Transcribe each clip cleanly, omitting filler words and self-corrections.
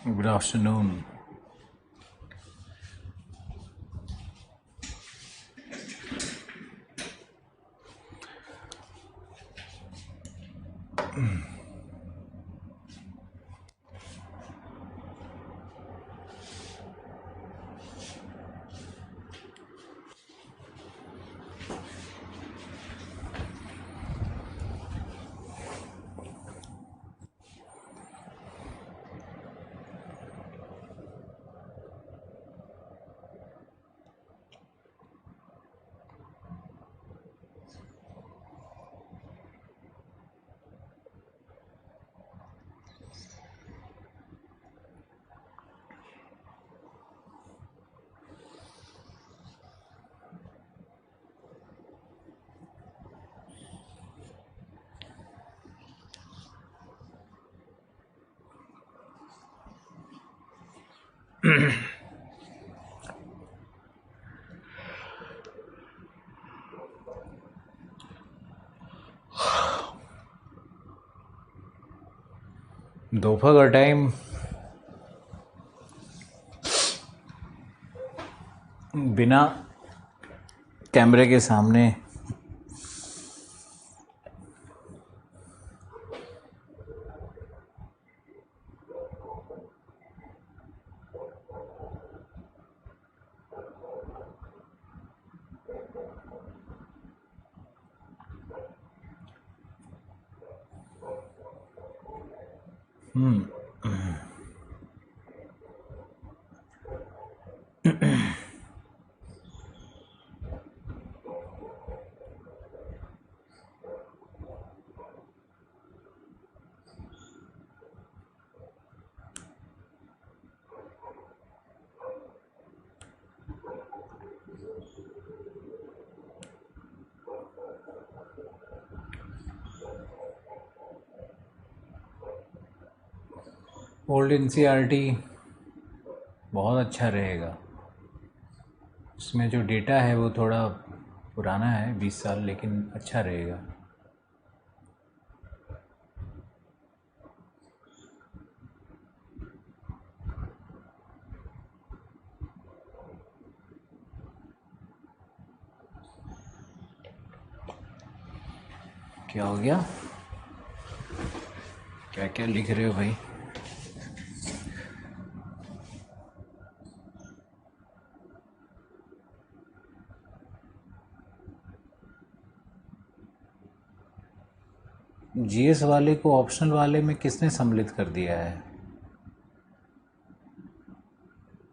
Good afternoon. दोपहर का time बिना कैमरे के सामने ओल्ड एनसीईआरटी बहुत अच्छा रहेगा। इसमें जो डेटा है वो थोड़ा पुराना है, 20 साल, लेकिन अच्छा रहेगा। क्या हो गया? क्या क्या लिख रहे हो भाई? जीएस वाले को ऑप्शनल वाले में किसने सम्मिलित कर दिया है?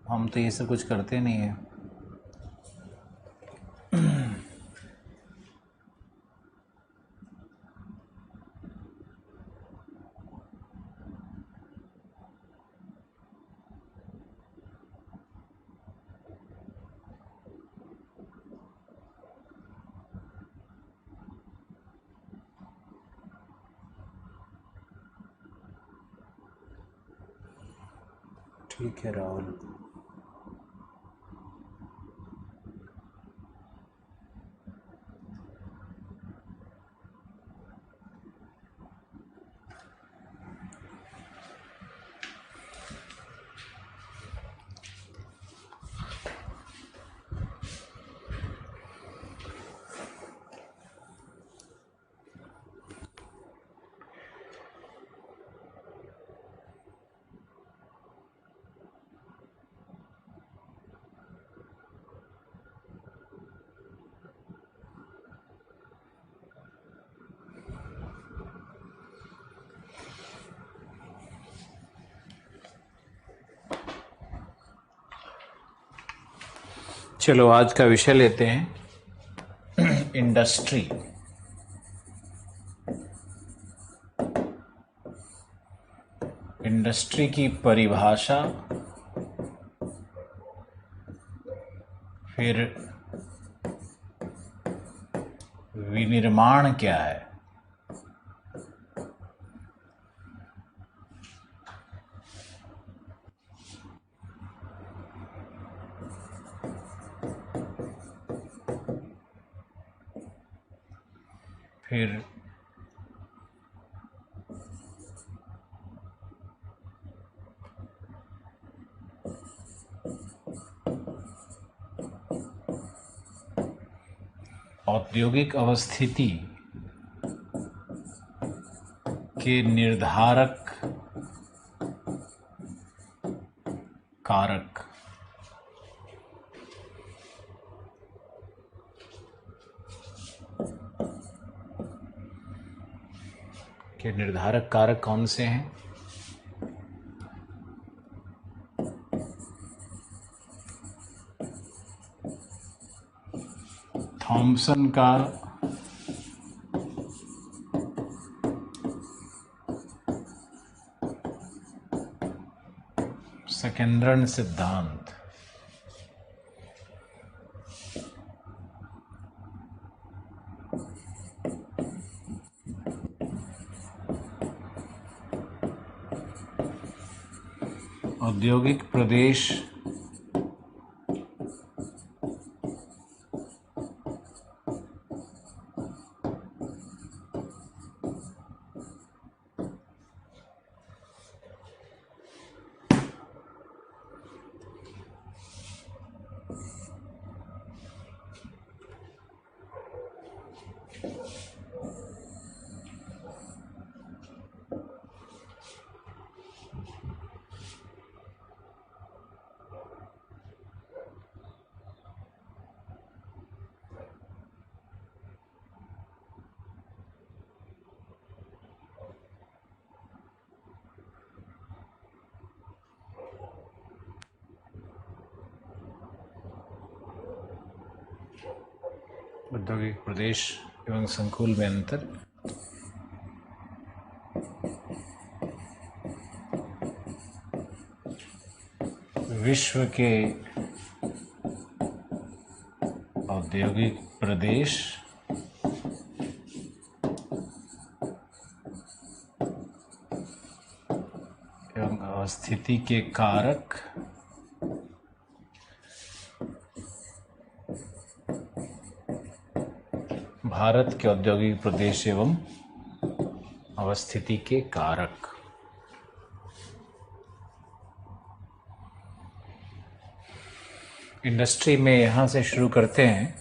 हम तो ये सब कुछ करते नहीं है। ठीक है राहुल। चलो आज का विषय लेते हैं इंडस्ट्री। इंडस्ट्री की परिभाषा, फिर विनिर्माण क्या है, फिर औद्योगिक अवस्थिति के निर्धारक कारक। के निर्धारक कारक कौन से हैं? थॉमसन का संकेंद्रण सिद्धांत, औद्योगिक प्रदेश औद्योगिक प्रदेश एवं संकुल में अंतर। विश्व के औद्योगिक प्रदेश एवं अवस्थिति के कारक भारत के औद्योगिक प्रदेश एवं अवस्थिति के कारक। इंडस्ट्री में यहाँ से शुरू करते हैं।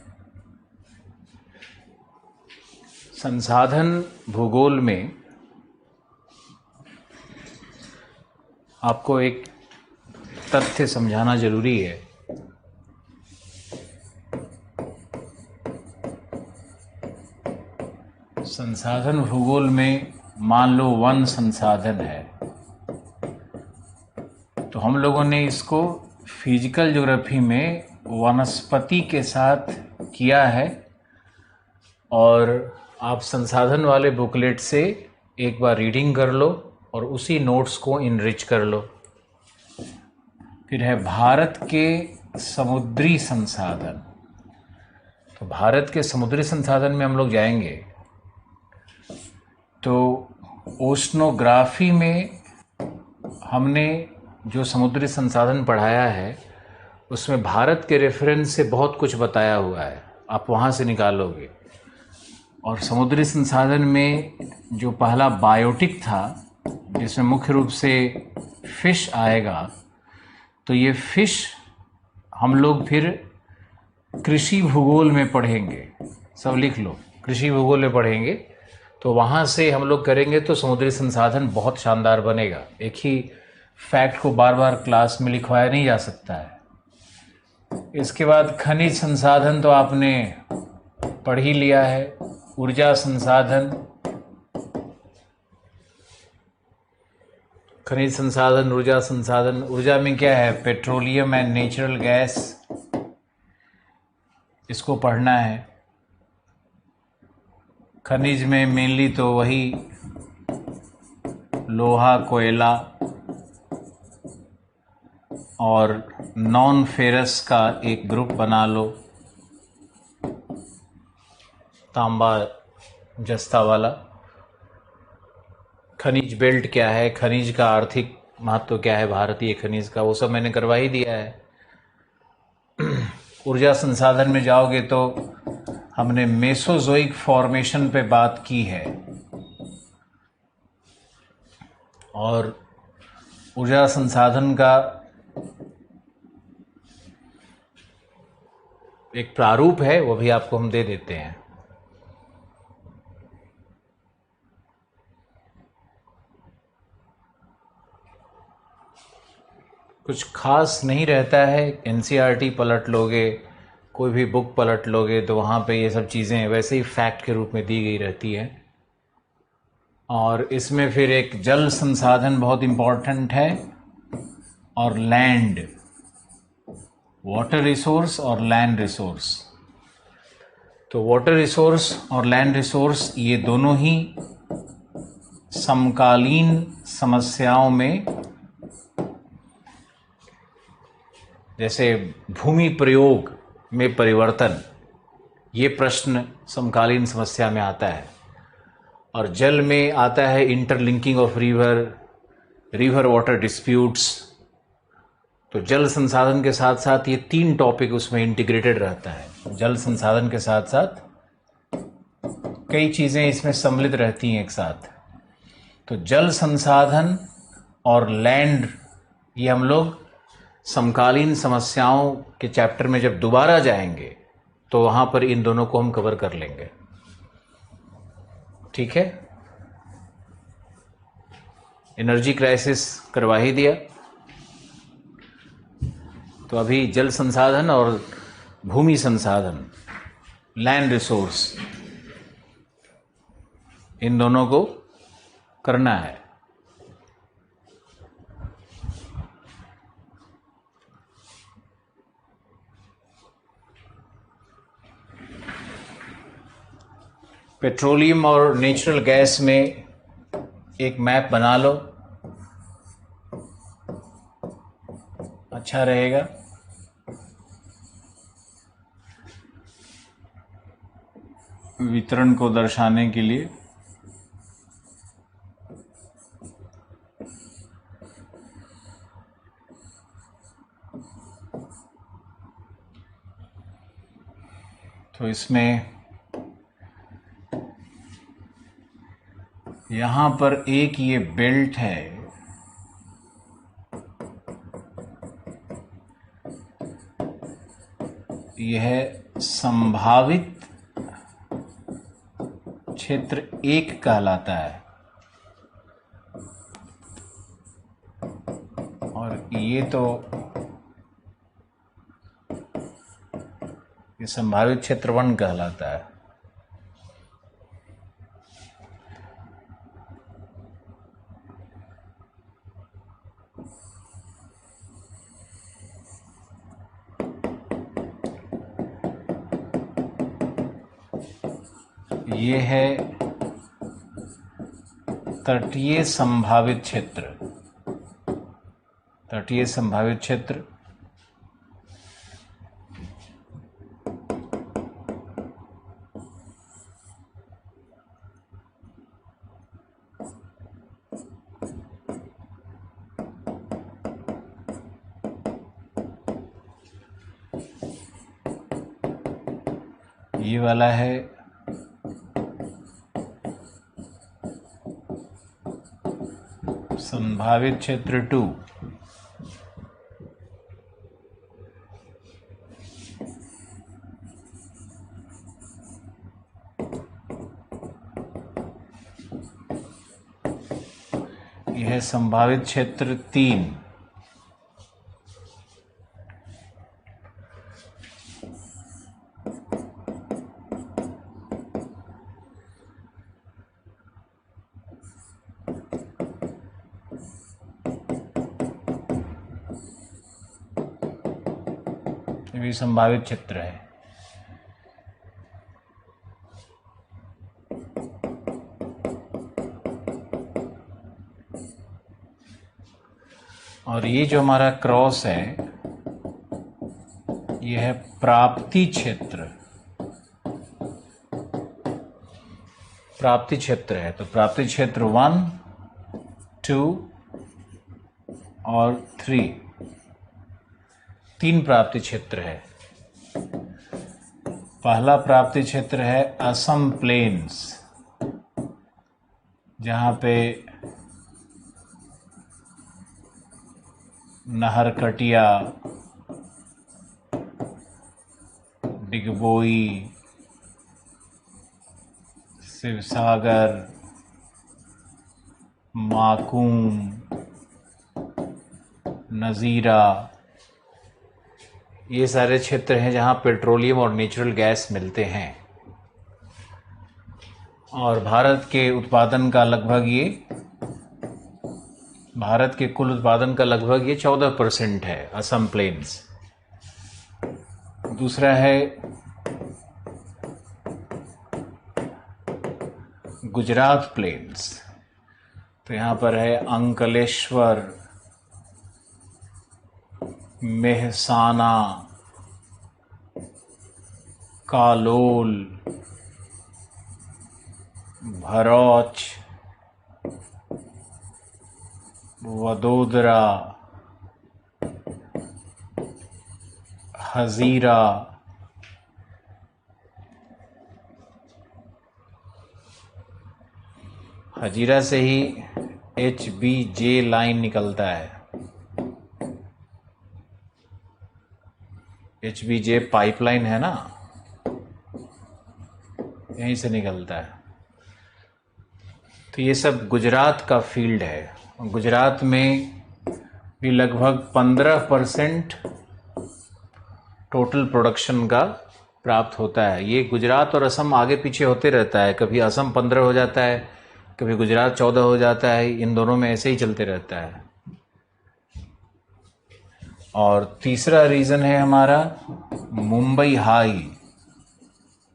संसाधन भूगोल में आपको एक तथ्य समझाना जरूरी है। संसाधन भूगोल में मान लो वन संसाधन है, तो हम लोगों ने इसको फिजिकल ज्योग्राफी में वनस्पति के साथ किया है, और आप संसाधन वाले बुकलेट से एक बार रीडिंग कर लो और उसी नोट्स को इनरिच कर लो। फिर है भारत के समुद्री संसाधन। तो भारत के समुद्री संसाधन में हम लोग जाएंगे तो ओशनोग्राफी में हमने जो समुद्री संसाधन पढ़ाया है उसमें भारत के रेफरेंस से बहुत कुछ बताया हुआ है, आप वहाँ से निकालोगे। और समुद्री संसाधन में जो पहला बायोटिक था जिसमें मुख्य रूप से फिश आएगा, तो ये फिश हम लोग फिर कृषि भूगोल में पढ़ेंगे। सब लिख लो, कृषि भूगोल में पढ़ेंगे, तो वहाँ से हम लोग करेंगे तो समुद्री संसाधन बहुत शानदार बनेगा। एक ही फैक्ट को बार बार क्लास में लिखवाया नहीं जा सकता है। इसके बाद खनिज संसाधन तो आपने पढ़ ही लिया है। ऊर्जा संसाधन, खनिज संसाधन, ऊर्जा संसाधन। ऊर्जा में क्या है? पेट्रोलियम एंड नेचुरल गैस, इसको पढ़ना है। खनिज में मेनली तो वही लोहा, कोयला और नॉन फेरस का एक ग्रुप बना लो, तांबा जस्ता वाला। खनिज बेल्ट क्या है, खनिज का आर्थिक महत्व क्या है भारतीय खनिज का, वो सब मैंने करवा ही दिया है। ऊर्जा संसाधन में जाओगे तो हमने मेसोजोइक फॉर्मेशन पे बात की है, और ऊर्जा संसाधन का एक प्रारूप है, वो भी आपको हम दे देते हैं। कुछ खास नहीं रहता है। एनसीईआरटी पलट लोगे, कोई भी बुक पलट लोगे तो वहाँ पे ये सब चीज़ें वैसे ही फैक्ट के रूप में दी गई रहती है। और इसमें फिर एक जल संसाधन बहुत इम्पोर्टेंट है, और लैंड, वाटर रिसोर्स और लैंड रिसोर्स। तो वाटर रिसोर्स और लैंड रिसोर्स ये दोनों ही समकालीन समस्याओं में, जैसे भूमि प्रयोग में परिवर्तन, ये प्रश्न समकालीन समस्या में आता है। और जल में आता है interlinking of river, river water disputes. तो जल संसाधन के साथ साथ ये 3 टॉपिक उसमें इंटीग्रेटेड रहता है। जल संसाधन के साथ साथ कई चीज़ें इसमें सम्मिलित रहती हैं एक साथ। तो जल संसाधन और लैंड, ये हम लोग समकालीन समस्याओं के चैप्टर में जब दोबारा जाएंगे तो वहाँ पर इन दोनों को हम कवर कर लेंगे। ठीक है, एनर्जी क्राइसिस करवा ही दिया। तो अभी जल संसाधन और भूमि संसाधन, लैंड रिसोर्स, इन दोनों को करना है। पेट्रोलियम और नेचुरल गैस में एक मैप बना लो, अच्छा रहेगा। वितरण को दर्शाने के लिए। तो इसमें यहाँ पर एक ये बेल्ट है, यह संभावित क्षेत्र 1 कहलाता है, और ये संभावित क्षेत्र 1 कहलाता है। ये है तटीय संभावित क्षेत्र। तटीय संभावित क्षेत्र ये वाला है संभावित क्षेत्र 2। यह है संभावित क्षेत्र 3। ये भी संभावित क्षेत्र है। और ये जो हमारा क्रॉस है, यह है प्राप्ति क्षेत्र। प्राप्ति क्षेत्र है, तो प्राप्ति क्षेत्र 1, 2 और 3, 3 प्राप्ति क्षेत्र है। पहला प्राप्ति क्षेत्र है असम प्लेन्स, जहाँ पे नहरकटिया, डिगबोई, शिवसागर, माकूम, नज़ीरा, ये सारे क्षेत्र हैं जहाँ पेट्रोलियम और नेचुरल गैस मिलते हैं। और भारत के कुल उत्पादन का लगभग ये 14% है, असम प्लेन्स। दूसरा है गुजरात प्लेन्स। तो यहाँ पर है अंकलेश्वर, मेहसाना, कालोल, भरौच, वडोदरा, हजीरा, हजीरा से ही HBJ लाइन निकलता है। HBJ पाइपलाइन है ना, यहीं से निकलता है। तो ये सब गुजरात का फील्ड है। गुजरात में भी लगभग 15% टोटल प्रोडक्शन का प्राप्त होता है। ये गुजरात और असम आगे पीछे होते रहता है, कभी असम 15 हो जाता है, कभी गुजरात 14 हो जाता है, इन दोनों में ऐसे ही चलते रहता है। और तीसरा रीज़न है हमारा मुंबई हाई,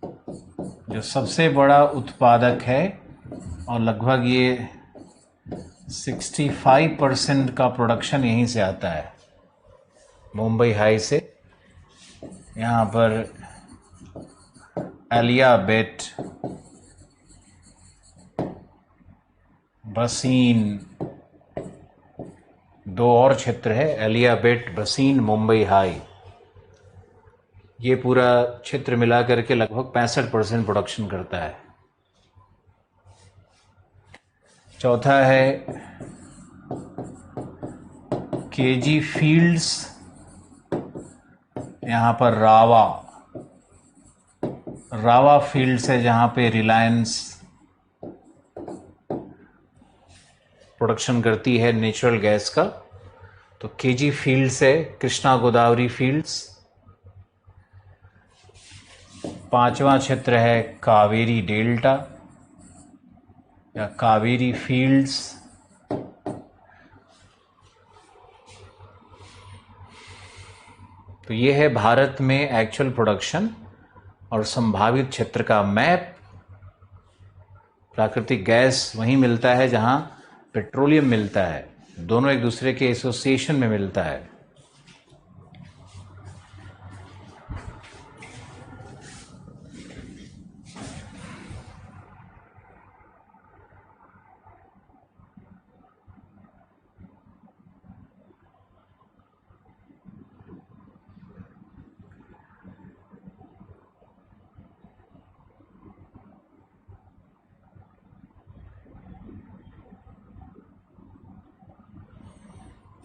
जो सबसे बड़ा उत्पादक है और लगभग ये 65% का प्रोडक्शन यहीं से आता है, मुंबई हाई से। यहाँ पर एलियाबेट, बसीन, दो और क्षेत्र है, एलियाबेट, बसीन, मुंबई हाई। ये पूरा क्षेत्र मिला करके लगभग 65% प्रोडक्शन करता है। चौथा है केजी फील्ड्स, यहाँ पर रावा फील्ड्स है जहाँ पे रिलायंस प्रोडक्शन करती है नेचुरल गैस का। तो केजी फील्ड्स है, कृष्णा गोदावरी फील्ड्स। पांचवा क्षेत्र है कावेरी डेल्टा या कावेरी फील्ड्स। तो ये है भारत में एक्चुअल प्रोडक्शन और संभावित क्षेत्र का मैप। प्राकृतिक गैस वहीं मिलता है जहां पेट्रोलियम मिलता है, दोनों एक दूसरे के एसोसिएशन में मिलता है।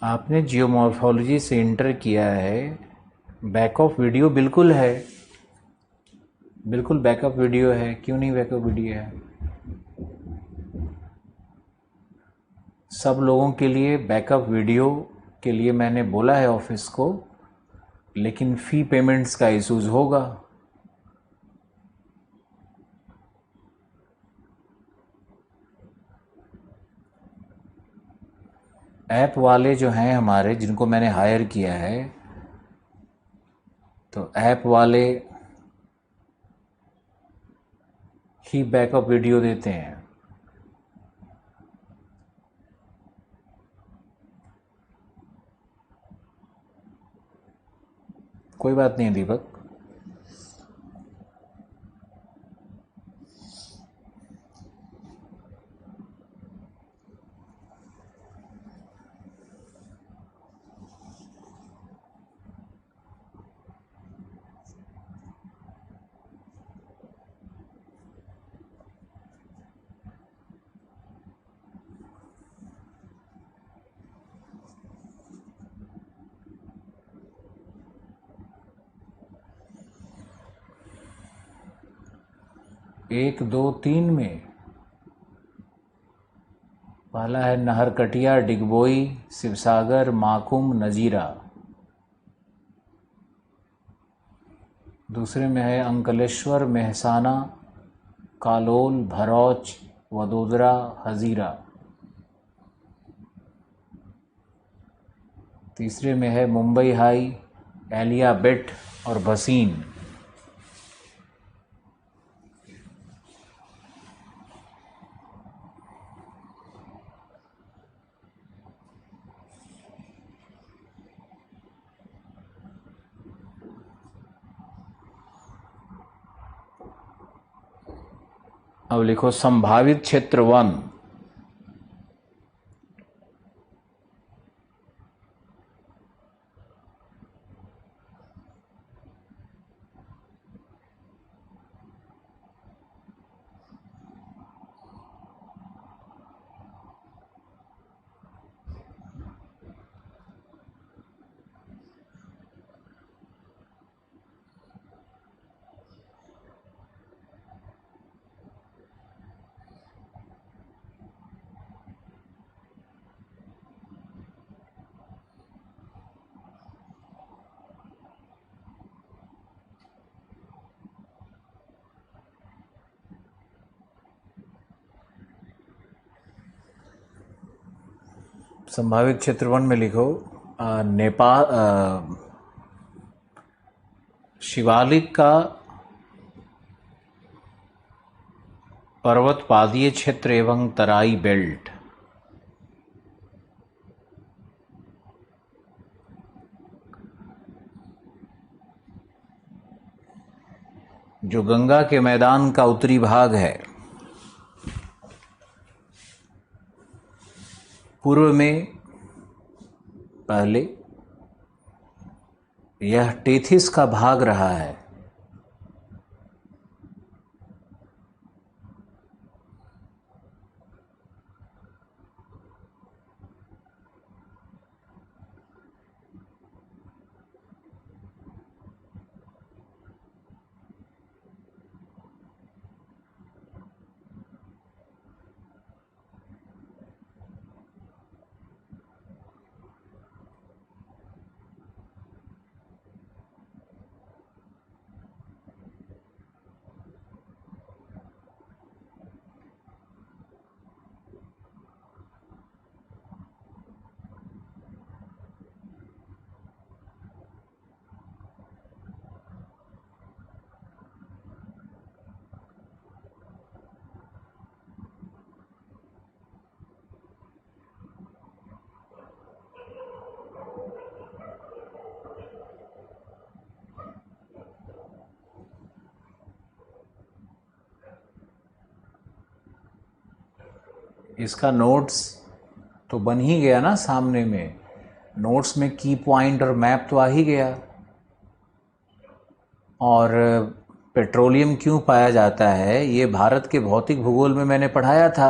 आपने जियोमॉर्फोलॉजी से इंटर किया है, बैकऑफ वीडियो बिल्कुल है, बिल्कुल बैकअप वीडियो है। क्यों नहीं बैकअप वीडियो है? सब लोगों के लिए बैकअप वीडियो के लिए मैंने बोला है ऑफिस को, लेकिन फ़ी पेमेंट्स का इशूज़ होगा। ऐप वाले जो हैं हमारे, जिनको मैंने हायर किया है, तो ऐप वाले ही बैकअप वीडियो देते हैं। कोई बात नहीं दीपक। एक दो तीन में पहला है नहरकटिया, डिगबोई, शिवसागर, माकूम, नजीरा। दूसरे में है अंकलेश्वर, मेहसाना, कालोल, भरौच, वडोदरा, हजीरा। तीसरे में है मुंबई हाई, एलियाबेट और भसीन। अब लिखो संभावित क्षेत्र 1। संभावित क्षेत्र 1 में लिखो नेपाल, शिवालिक का पर्वत पादीय क्षेत्र एवं तराई बेल्ट। जो गंगा के मैदान का उत्तरी भाग है, पूर्व में पहले यह टेथिस का भाग रहा है। इसका नोट्स तो बन ही गया ना सामने में। नोट्स में की पॉइंट और मैप तो आ ही गया। और पेट्रोलियम क्यों पाया जाता है, ये भारत के भौतिक भूगोल में मैंने पढ़ाया था।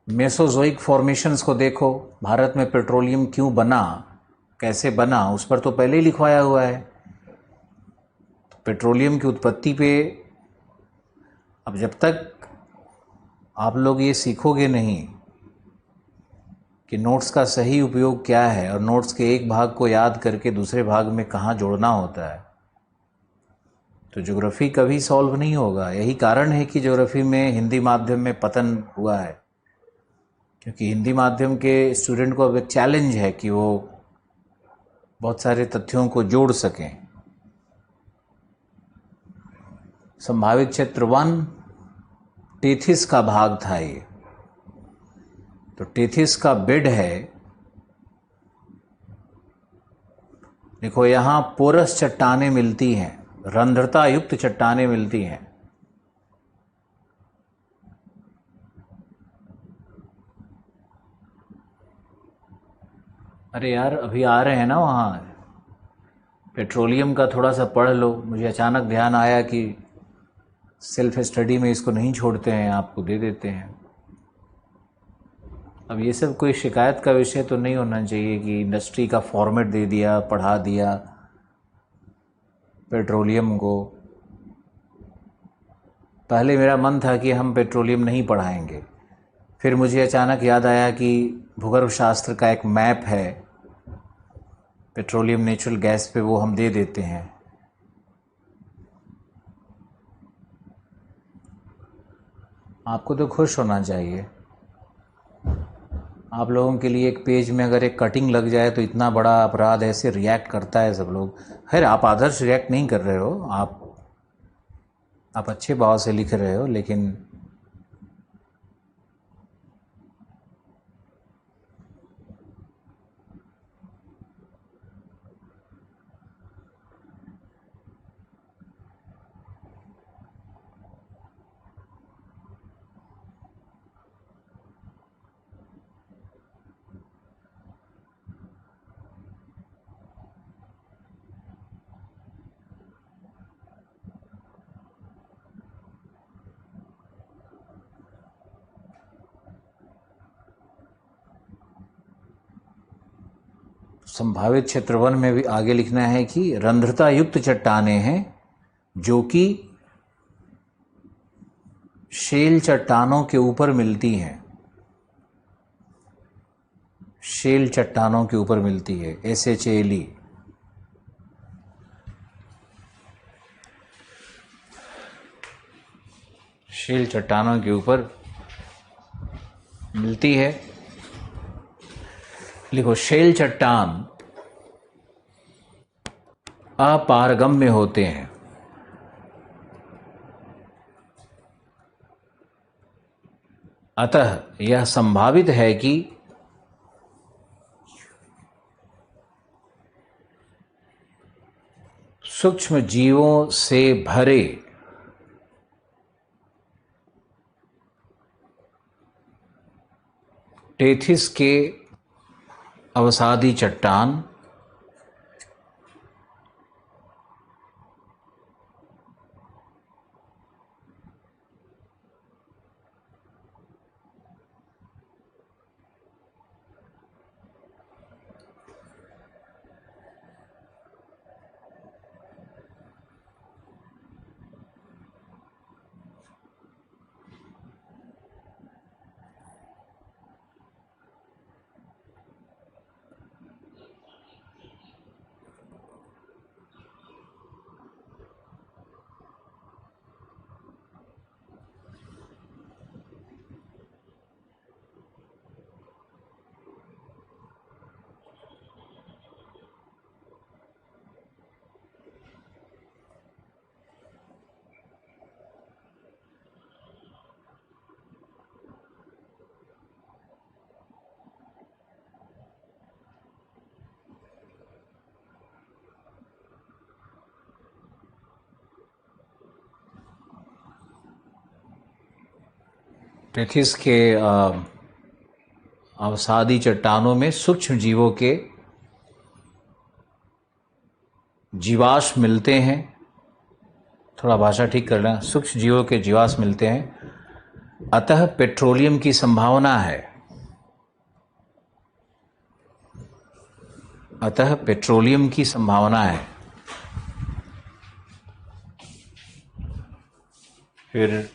मेसोजोइक फॉर्मेशंस को देखो, भारत में पेट्रोलियम क्यों बना, कैसे बना, उस पर तो पहले ही लिखवाया हुआ है। तो पेट्रोलियम की उत्पत्ति पे अब जब तक आप लोग ये सीखोगे नहीं कि नोट्स का सही उपयोग क्या है और नोट्स के एक भाग को याद करके दूसरे भाग में कहाँ जोड़ना होता है, तो ज्योग्राफी कभी सॉल्व नहीं होगा। यही कारण है कि ज्योग्राफी में हिंदी माध्यम में पतन हुआ है, क्योंकि हिंदी माध्यम के स्टूडेंट को अब एक चैलेंज है कि वो बहुत सारे तथ्यों को जोड़ सकें। संभावित क्षेत्र 1 टेथिस का भाग था ये। तो टेथिस का बेड है, देखो यहां पोरस चट्टानें मिलती हैं, रंध्रता युक्त चट्टानें मिलती हैं। अरे यार अभी आ रहे हैं ना वहाँ, पेट्रोलियम का थोड़ा सा पढ़ लो। मुझे अचानक ध्यान आया कि सेल्फ स्टडी में इसको नहीं छोड़ते हैं, आपको दे देते हैं। अब ये सब कोई शिकायत का विषय तो नहीं होना चाहिए कि इंडस्ट्री का फॉर्मेट दे दिया, पढ़ा दिया पेट्रोलियम को। पहले मेरा मन था कि हम पेट्रोलियम नहीं पढ़ाएंगे, फिर मुझे अचानक याद आया कि भूगर्भ शास्त्र का एक मैप है पेट्रोलियम नेचुरल गैस पे, वो हम दे देते हैं। आपको तो खुश होना चाहिए। आप लोगों के लिए एक पेज में अगर एक कटिंग लग जाए तो इतना बड़ा अपराध, ऐसे रिएक्ट करता है सब लोग। खैर, आप आदर्श रिएक्ट नहीं कर रहे हो, आप अच्छे भाव से लिख रहे हो, लेकिन संभावित क्षेत्र 1 में भी आगे लिखना है कि रंध्रता युक्त चट्टानें हैं जो कि शेल चट्टानों के ऊपर मिलती हैं। शेल चट्टानों के ऊपर मिलती है, SHALE। शेल चट्टानों के ऊपर मिलती है। लिखो, शेल चट्टान अपारगम्य होते हैं। अतः यह संभावित है कि सूक्ष्म जीवों से भरे टेथिस के अवसादी चट्टान टेथिस के अवसादी चट्टानों में सूक्ष्म जीवों के जीवाश्म मिलते हैं। थोड़ा भाषा ठीक कर लें, सूक्ष्म जीवों के जीवाश्म मिलते हैं। अतः पेट्रोलियम की संभावना है। अतः पेट्रोलियम की संभावना है। फिर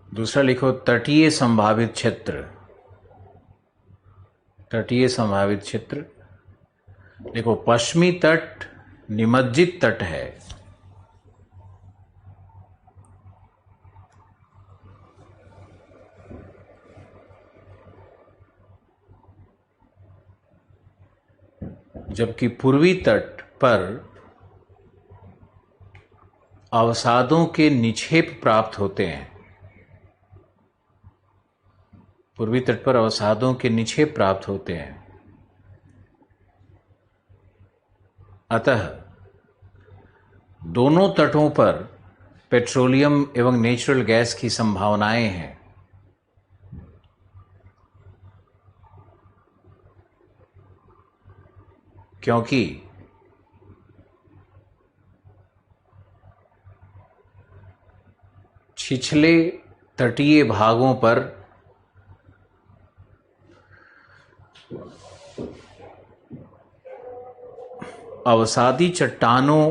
दूसरा लिखो तटीय संभावित क्षेत्र। तटीय संभावित क्षेत्र देखो, पश्चिमी तट निमज्जित तट है, जबकि पूर्वी तट पर अवसादों के निक्षेप प्राप्त होते हैं। पूर्वी तट पर अवसादों के निक्षेप प्राप्त होते हैं। अतः दोनों तटों पर पेट्रोलियम एवं नेचुरल गैस की संभावनाएं हैं। क्योंकि छिछले तटीय भागों पर अवसादी चट्टानों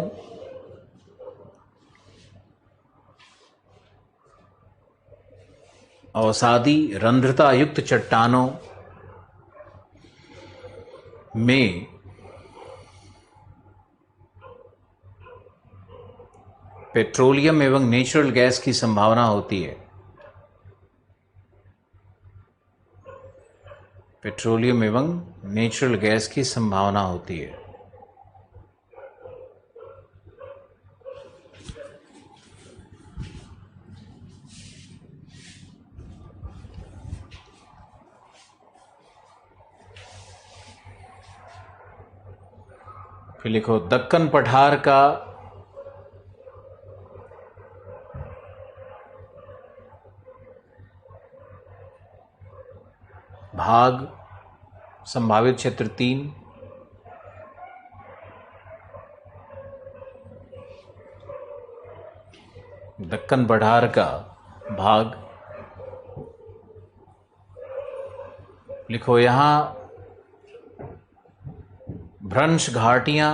अवसादी रंध्रता युक्त चट्टानों में पेट्रोलियम एवं नेचुरल गैस की संभावना होती है। पेट्रोलियम एवं नेचुरल गैस की संभावना होती है। फिर लिखो दक्कन पठार का भाग संभावित क्षेत्र 3, दक्कन पठार का भाग लिखो। यहां भ्रंश घाटियां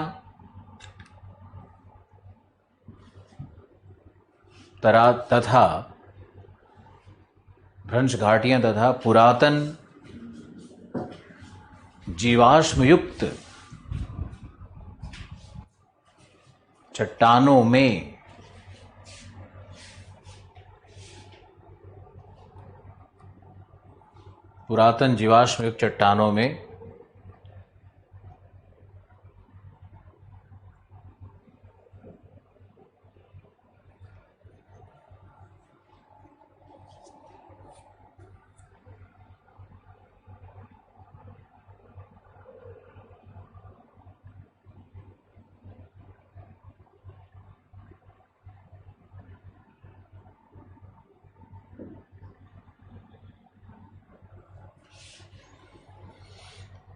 तथा पुरातन जीवाश्म युक्त चट्टानों में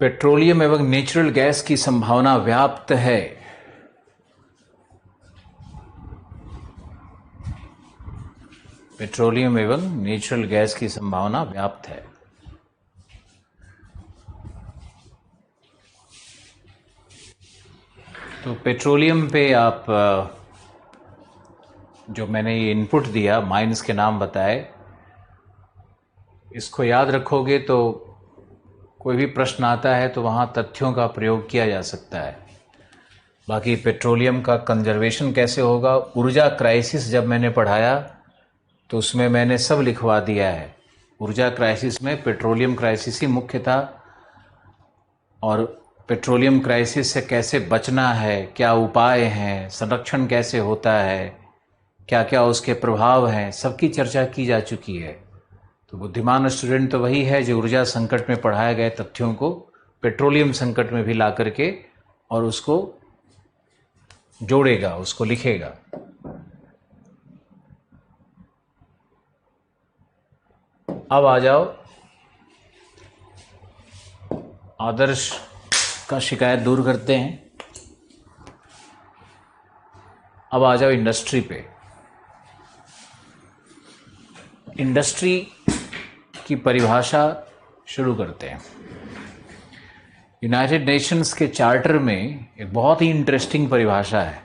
पेट्रोलियम एवं नेचुरल गैस की संभावना व्याप्त है। पेट्रोलियम एवं नेचुरल गैस की संभावना व्याप्त है। तो पेट्रोलियम पे आप जो मैंने ये इनपुट दिया, माइंस के नाम बताए, इसको याद रखोगे तो कोई भी प्रश्न आता है तो वहाँ तथ्यों का प्रयोग किया जा सकता है। बाकी पेट्रोलियम का कंजर्वेशन कैसे होगा, ऊर्जा क्राइसिस जब मैंने पढ़ाया तो उसमें मैंने सब लिखवा दिया है। ऊर्जा क्राइसिस में पेट्रोलियम क्राइसिस ही मुख्य था, और पेट्रोलियम क्राइसिस से कैसे बचना है, क्या उपाय हैं, संरक्षण कैसे होता है, क्या क्या उसके प्रभाव हैं, सबकी चर्चा की जा चुकी है। तो बुद्धिमान स्टूडेंट तो वही है जो ऊर्जा संकट में पढ़ाए गए तथ्यों को पेट्रोलियम संकट में भी ला करके और उसको जोड़ेगा, उसको लिखेगा। अब आ जाओ, आदर्श का शिकायत दूर करते हैं। अब आ जाओ इंडस्ट्री पे। इंडस्ट्री की परिभाषा शुरू करते हैं। यूनाइटेड नेशंस के चार्टर में एक बहुत ही इंटरेस्टिंग परिभाषा है।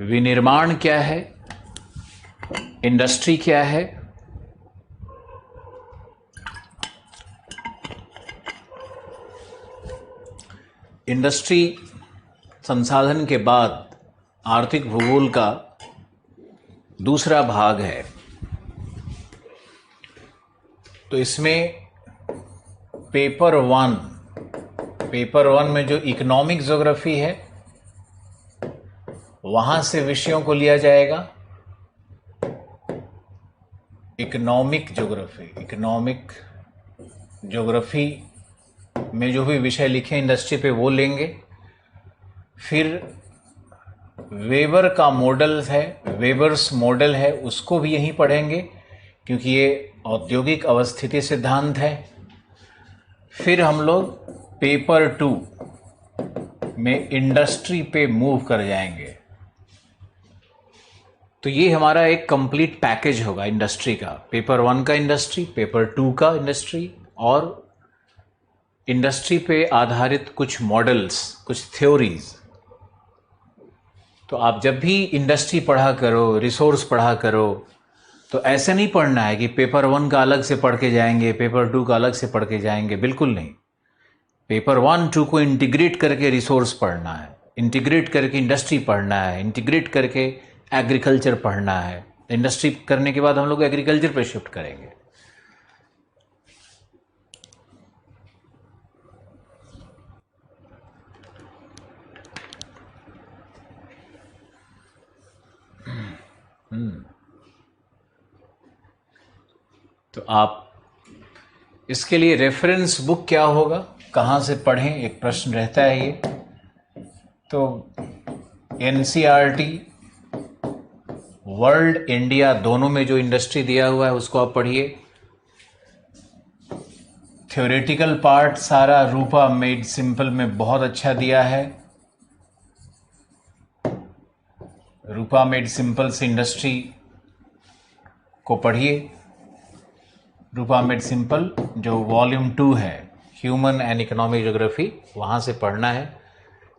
विनिर्माण क्या है, इंडस्ट्री क्या है, इंडस्ट्री संसाधन के बाद आर्थिक भूगोल का दूसरा भाग है। तो इसमें पेपर वन में जो इकोनॉमिक ज्योग्राफी है वहां से विषयों को लिया जाएगा। इकोनॉमिक ज्योग्राफी में जो भी विषय लिखे इंडस्ट्री पे वो लेंगे। फिर वेबर का मॉडल है, वेबर्स मॉडल है, उसको भी यहीं पढ़ेंगे क्योंकि ये औद्योगिक अवस्थिति सिद्धांत है। फिर हम लोग पेपर 2 में इंडस्ट्री पे मूव कर जाएंगे। तो ये हमारा एक कंप्लीट पैकेज होगा इंडस्ट्री का। पेपर 1 का इंडस्ट्री, पेपर 2 का इंडस्ट्री, और इंडस्ट्री पे आधारित कुछ मॉडल्स, कुछ थ्योरीज। तो आप जब भी इंडस्ट्री पढ़ा करो, रिसोर्स पढ़ा करो, तो ऐसे नहीं पढ़ना है कि पेपर 1 का अलग से पढ़ के जाएंगे, पेपर 2 का अलग से पढ़ के जाएंगे, बिल्कुल नहीं। पेपर 1, 2 को इंटीग्रेट करके रिसोर्स पढ़ना है, इंटीग्रेट करके इंडस्ट्री पढ़ना है, इंटीग्रेट करके एग्रीकल्चर पढ़ना है। इंडस्ट्री करने के बाद हम लोग एग्रीकल्चर पे शिफ्ट करेंगे। तो आप इसके लिए रेफरेंस बुक क्या होगा, कहाँ से पढ़ें, एक प्रश्न रहता है ये। तो एनसीईआरटी, वर्ल्ड, इंडिया दोनों में जो इंडस्ट्री दिया हुआ है उसको आप पढ़िए। थ्योरेटिकल पार्ट सारा रूपा मेड सिंपल में बहुत अच्छा दिया है। रूपा मेड सिंपल से इंडस्ट्री को पढ़िए। रूपा मेड सिंपल जो वॉल्यूम 2 है, ह्यूमन एंड इकोनॉमिक ज्योग्राफी, वहाँ से पढ़ना है।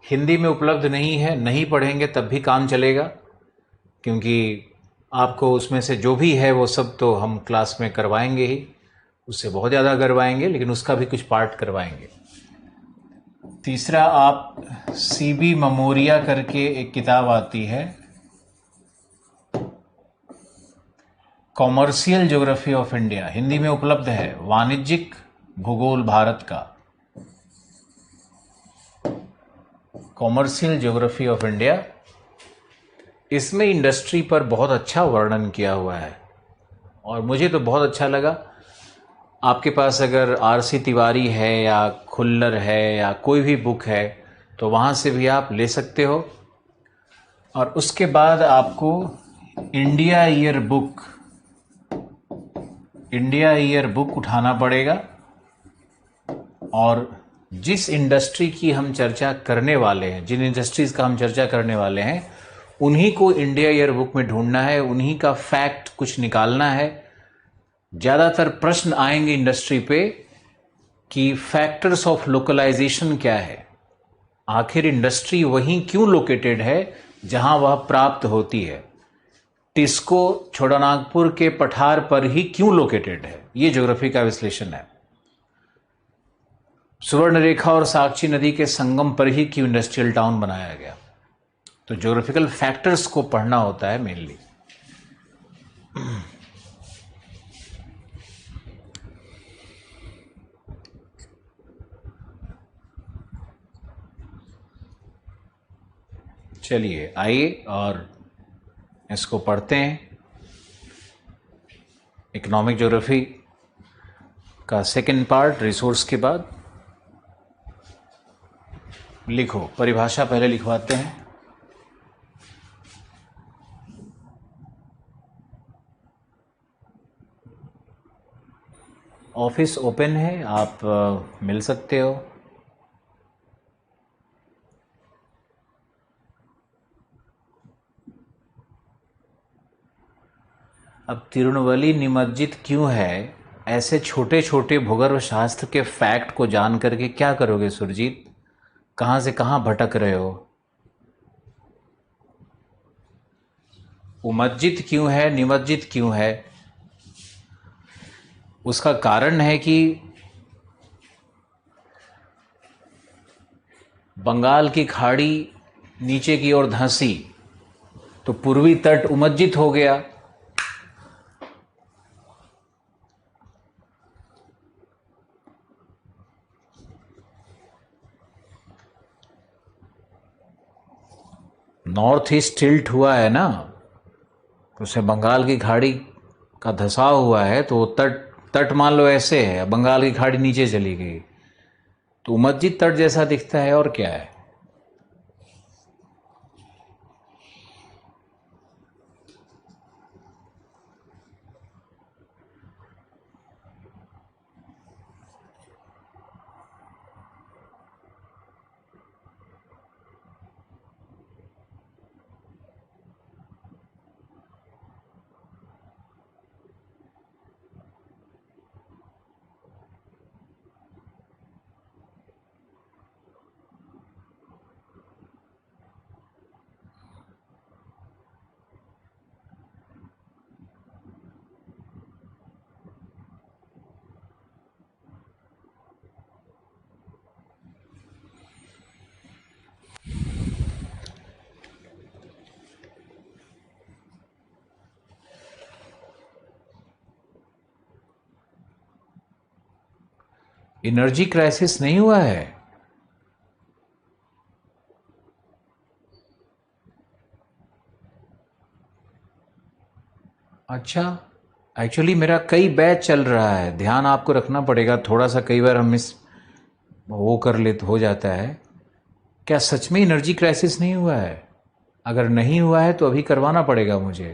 हिंदी में उपलब्ध नहीं है, नहीं पढ़ेंगे तब भी काम चलेगा, क्योंकि आपको उसमें से जो भी है वो सब तो हम क्लास में करवाएंगे ही, उससे बहुत ज़्यादा करवाएंगे, लेकिन उसका भी कुछ पार्ट करवाएंगे। तीसरा, आप सीबी ममोरिया करके एक किताब आती है, commercial geography of India, Hindi में उपलब्ध है, वाणिज्यिक भूगोल भारत का, कॉमर्शियल ज्योग्राफी ऑफ इंडिया। इसमें इंडस्ट्री पर बहुत अच्छा वर्णन किया हुआ है और मुझे तो बहुत अच्छा लगा। आपके पास अगर आरसी तिवारी है या खुल्लर है या कोई भी बुक है तो वहाँ से भी आप ले सकते हो। और उसके बाद आपको इंडिया ईयर बुक उठाना पड़ेगा, और जिस इंडस्ट्री की हम चर्चा करने वाले हैं, जिन इंडस्ट्रीज़ का हम चर्चा करने वाले हैं, उन्हीं को इंडिया ईयर बुक में ढूंढना है, उन्हीं का फैक्ट कुछ निकालना है। ज़्यादातर प्रश्न आएंगे इंडस्ट्री पे कि फैक्टर्स ऑफ लोकलाइजेशन क्या है, आखिर इंडस्ट्री वहीं क्यों लोकेटेड है जहां वह प्राप्त होती है, टिस्को छोटानागपुर के पठार पर ही क्यों लोकेटेड है, ये ज्योग्राफी का विश्लेषण है। सुवर्णरेखा और साक्षी नदी के संगम पर ही क्यों इंडस्ट्रियल टाउन बनाया गया। तो ज्योग्राफिकल फैक्टर्स को पढ़ना होता है मेनली। चलिए आइए और इसको पढ़ते हैं। इकोनॉमिक ज्योग्राफी का सेकंड पार्ट, रिसोर्स के बाद लिखो, परिभाषा पहले लिखवाते हैं। ऑफिस ओपन है, आप मिल सकते हो। अब तिरुनवली निमज्जित क्यों है, ऐसे छोटे छोटे भूगर्भ शास्त्र के फैक्ट को जान करके क्या करोगे सुरजीत, कहाँ से कहाँ भटक रहे हो। उमज्जित क्यों है, निमज्जित क्यों है? उसका कारण है कि बंगाल की खाड़ी नीचे की ओर धंसी तो पूर्वी तट उमज्जित हो गया। नॉर्थ ईस्ट टिल्ट हुआ है ना, तो उसमें बंगाल की खाड़ी का धंसाव हुआ है, तो तट तट मान लो ऐसे है, बंगाल की खाड़ी नीचे चली गई तो उमज्जित तट जैसा दिखता है, और क्या है। एनर्जी क्राइसिस नहीं हुआ है। अच्छा, एक्चुअली मेरा कई बैच चल रहा है, ध्यान आपको रखना पड़ेगा थोड़ा सा, कई बार हम मिस वो कर ले तो हो जाता है। क्या सच में एनर्जी क्राइसिस नहीं हुआ है? अगर नहीं हुआ है तो अभी करवाना पड़ेगा मुझे,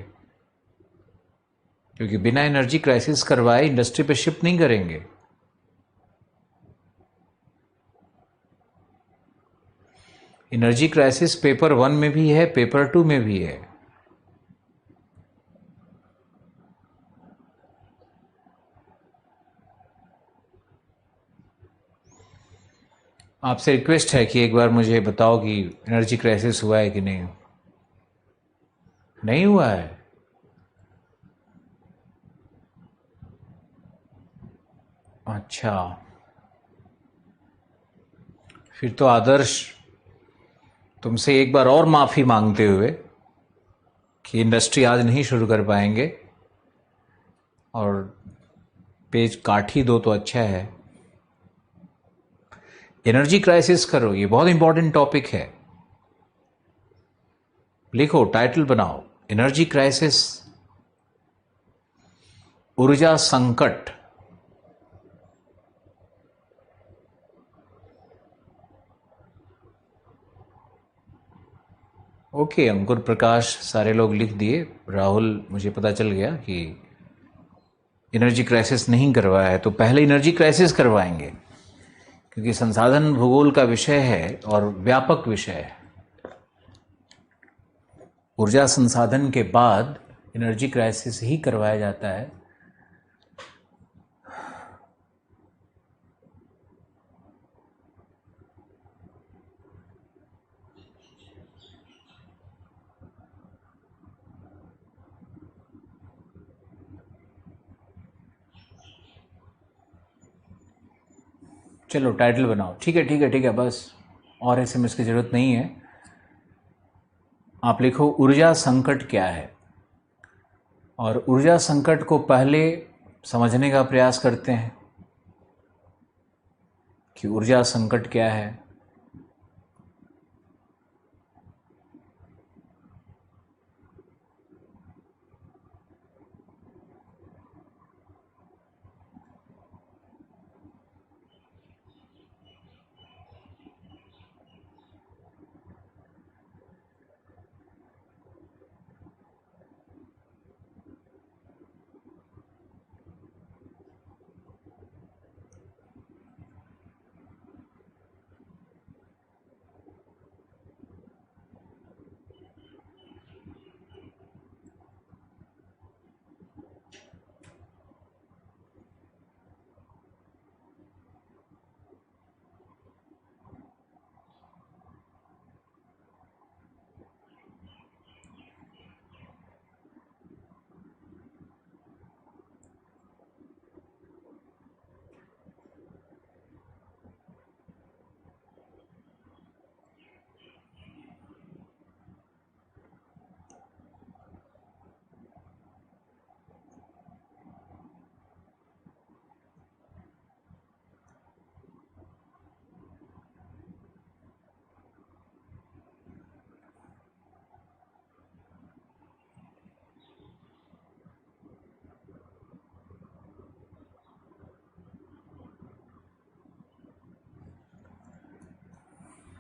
क्योंकि बिना एनर्जी क्राइसिस करवाए इंडस्ट्री पे शिफ्ट नहीं करेंगे। एनर्जी क्राइसिस पेपर 1 में भी है, पेपर 2 में भी है। आपसे रिक्वेस्ट है कि एक बार मुझे बताओ कि एनर्जी क्राइसिस हुआ है कि नहीं। नहीं हुआ है? अच्छा, फिर तो आदर्श तुमसे एक बार और माफ़ी मांगते हुए कि इंडस्ट्री आज नहीं शुरू कर पाएंगे, और पेज काट ही दो तो अच्छा है। एनर्जी क्राइसिस करो, ये बहुत इंपॉर्टेंट टॉपिक है। लिखो, टाइटल बनाओ, एनर्जी क्राइसिस, ऊर्जा संकट। ओके, अंकुर प्रकाश सारे लोग लिख दिए। राहुल, मुझे पता चल गया कि एनर्जी क्राइसिस नहीं करवाया है, तो पहले एनर्जी क्राइसिस करवाएंगे, क्योंकि संसाधन भूगोल का विषय है और व्यापक विषय है। ऊर्जा संसाधन के बाद एनर्जी क्राइसिस ही करवाया जाता है। चलो टाइटल बनाओ, ठीक है ठीक है ठीक है, बस और एसएमएस की ज़रूरत नहीं है। आप लिखो ऊर्जा संकट क्या है, और ऊर्जा संकट को पहले समझने का प्रयास करते हैं कि ऊर्जा संकट क्या है।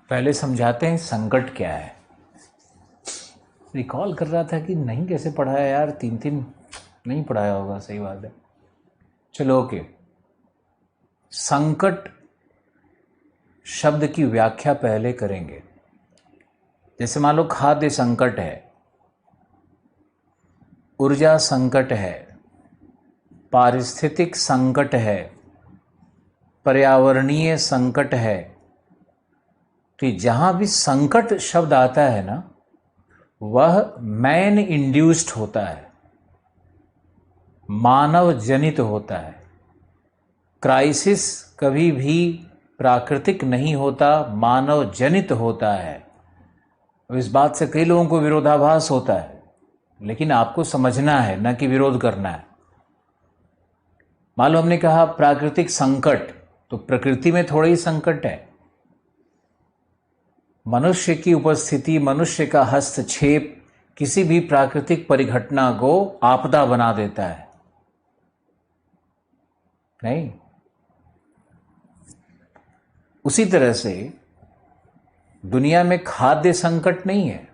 पहले समझाते हैं संकट क्या है। रिकॉल कर रहा था कि नहीं कैसे पढ़ाया यार, 3 नहीं पढ़ाया होगा, सही बात है। चलो ओके, संकट शब्द की व्याख्या पहले करेंगे। जैसे मान लो खाद्य संकट है, ऊर्जा संकट है, पारिस्थितिक संकट है, पर्यावरणीय संकट है। तो जहां भी संकट शब्द आता है ना, वह मैन इंड्यूस्ड होता है, मानव जनित होता है। क्राइसिस कभी भी प्राकृतिक नहीं होता, मानव जनित होता है। अब इस बात से कई लोगों को विरोधाभास होता है, लेकिन आपको समझना है, न कि विरोध करना है। मान लो हमने कहा प्राकृतिक संकट, तो प्रकृति में थोड़ा ही संकट है। मनुष्य की उपस्थिति, मनुष्य का हस्तक्षेप किसी भी प्राकृतिक परिघटना को आपदा बना देता है, नहीं? उसी तरह से दुनिया में खाद्य संकट नहीं है।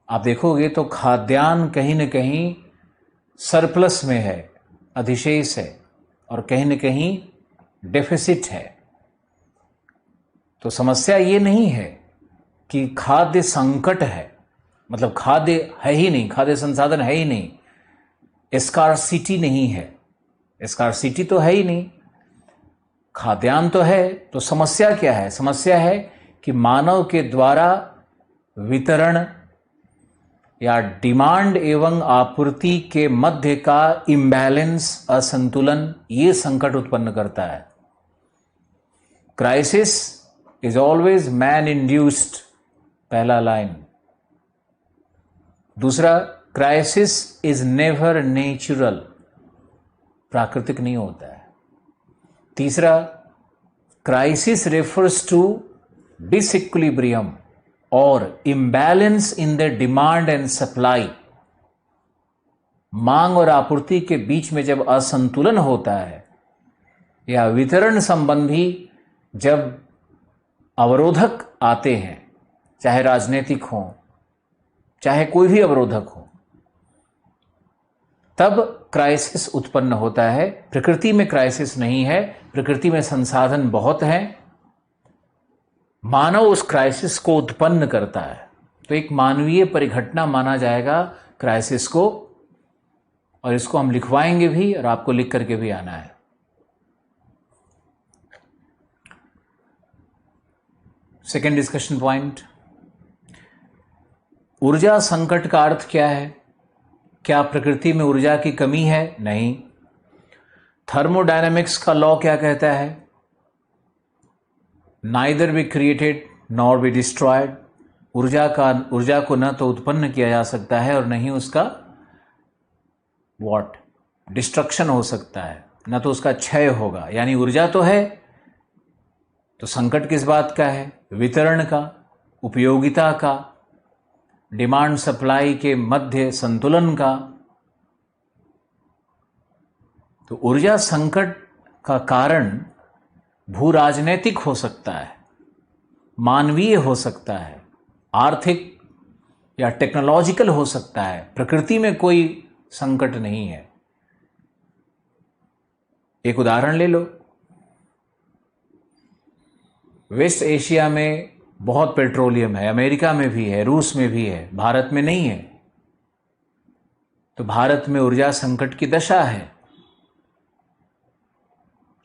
आप देखोगे तो खाद्यान्न कहीं न कहीं सरप्लस में है, अधिशेष है, और कहीं न कहीं डेफिसिट है। तो समस्या ये नहीं है कि खाद्य संकट है, मतलब खाद्य है ही नहीं, खाद्य संसाधन है ही नहीं, स्कार्सिटी नहीं है। स्कार्सिटी तो है ही नहीं, खाद्यान्न तो है। तो समस्या क्या है? समस्या है कि मानव के द्वारा वितरण या डिमांड एवं आपूर्ति के मध्य का इम्बैलेंस, असंतुलन, ये संकट उत्पन्न करता है। Crisis is always man induced, पहला लाइन। दूसरा, क्राइसिस इज नेवर नेचुरल, प्राकृतिक नहीं होता है। तीसरा, क्राइसिस रेफर्स टू डिसइक्विलिब्रियम और imbalance in the demand and supply. मांग और आपूर्ति के बीच में जब असंतुलन होता है, या वितरण संबंधी जब अवरोधक आते हैं, चाहे राजनीतिक हो, चाहे कोई भी अवरोधक हो, तब क्राइसिस उत्पन्न होता है। प्रकृति में क्राइसिस नहीं है, प्रकृति में संसाधन बहुत हैं, मानव उस क्राइसिस को उत्पन्न करता है। तो एक मानवीय परिघटना माना जाएगा क्राइसिस को, और इसको हम लिखवाएंगे भी, और आपको लिख करके भी आना है। सेकेंड डिस्कशन पॉइंट, ऊर्जा संकट का अर्थ क्या है? क्या प्रकृति में ऊर्जा की कमी है? नहीं। थर्मोडायनेमिक्स का लॉ क्या कहता है? Neither be created nor be destroyed. ऊर्जा को न तो उत्पन्न किया जा सकता है और न ही उसका डिस्ट्रक्शन हो सकता है, न तो उसका क्षय होगा। यानी ऊर्जा तो है, तो संकट किस बात का है? वितरण का, उपयोगिता का, डिमांड सप्लाई के मध्य संतुलन का। तो ऊर्जा संकट का कारण भू राजनैतिक हो सकता है, मानवीय हो सकता है, आर्थिक या टेक्नोलॉजिकल हो सकता है। प्रकृति में कोई संकट नहीं है। एक उदाहरण ले लो, वेस्ट एशिया में बहुत पेट्रोलियम है, अमेरिका में भी है, रूस में भी है, भारत में नहीं है। तो भारत में ऊर्जा संकट की दशा है,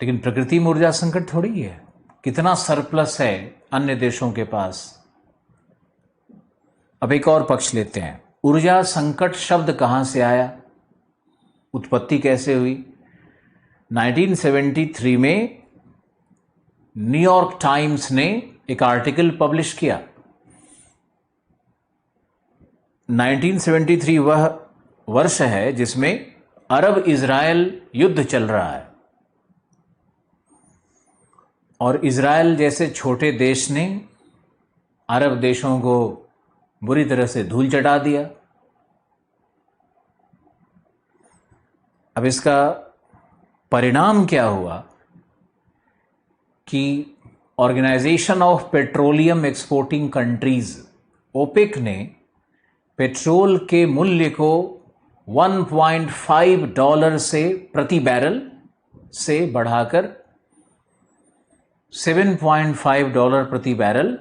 लेकिन प्रकृति में ऊर्जा संकट थोड़ी है। कितना सरप्लस है अन्य देशों के पास। अब एक और पक्ष लेते हैं, ऊर्जा संकट शब्द कहां से आया, उत्पत्ति कैसे हुई? 1973 में न्यूयॉर्क टाइम्स ने एक आर्टिकल पब्लिश किया। 1973 वह वर्ष है जिसमें अरब इजराइल युद्ध चल रहा है, और इजराइल जैसे छोटे देश ने अरब देशों को बुरी तरह से धूल चटा दिया। अब इसका परिणाम क्या हुआ कि organization of petroleum exporting countries OPEC ने पेट्रोल के मूल्य को $1.5 से प्रति बैरल से बढ़ाकर $7.5 प्रति बैरल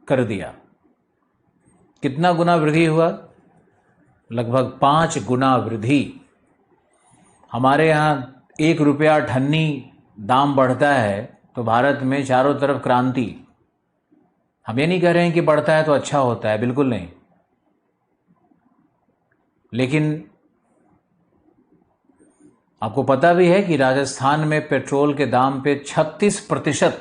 कर दिया। कितना गुना वृद्धि हुआ? लगभग 5 गुना वृद्धि। हमारे यहाँ ₹1 अठन्नी दाम बढ़ता है तो भारत में चारों तरफ क्रांति। हम ये नहीं कह रहे हैं कि बढ़ता है तो अच्छा होता है, बिल्कुल नहीं, लेकिन आपको पता भी है कि राजस्थान में पेट्रोल के दाम पे 36%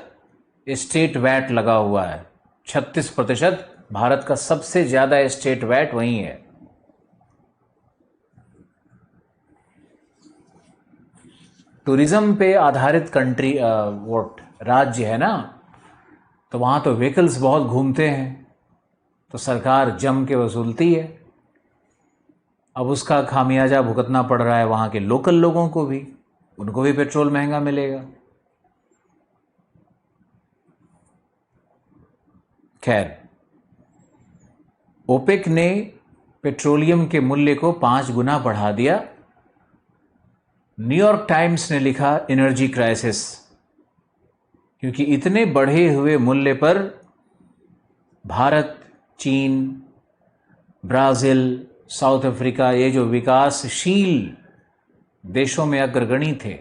स्टेट वैट लगा हुआ है। 36%। भारत का सबसे ज्यादा स्टेट वैट वहीं है। टूरिज्म पे आधारित कंट्री राज्य है ना, तो वहां तो व्हीकल्स बहुत घूमते हैं, तो सरकार जम के वसूलती है। अब उसका खामियाजा भुगतना पड़ रहा है वहां के लोकल लोगों को भी, उनको भी पेट्रोल महंगा मिलेगा। खैर, ओपेक ने पेट्रोलियम के मूल्य को 5 गुना बढ़ा दिया। न्यूयॉर्क टाइम्स ने लिखा एनर्जी क्राइसिस, क्योंकि इतने बढ़े हुए मूल्य पर भारत, चीन, ब्राजील, साउथ अफ्रीका, ये जो विकासशील देशों में अग्रगणी थे,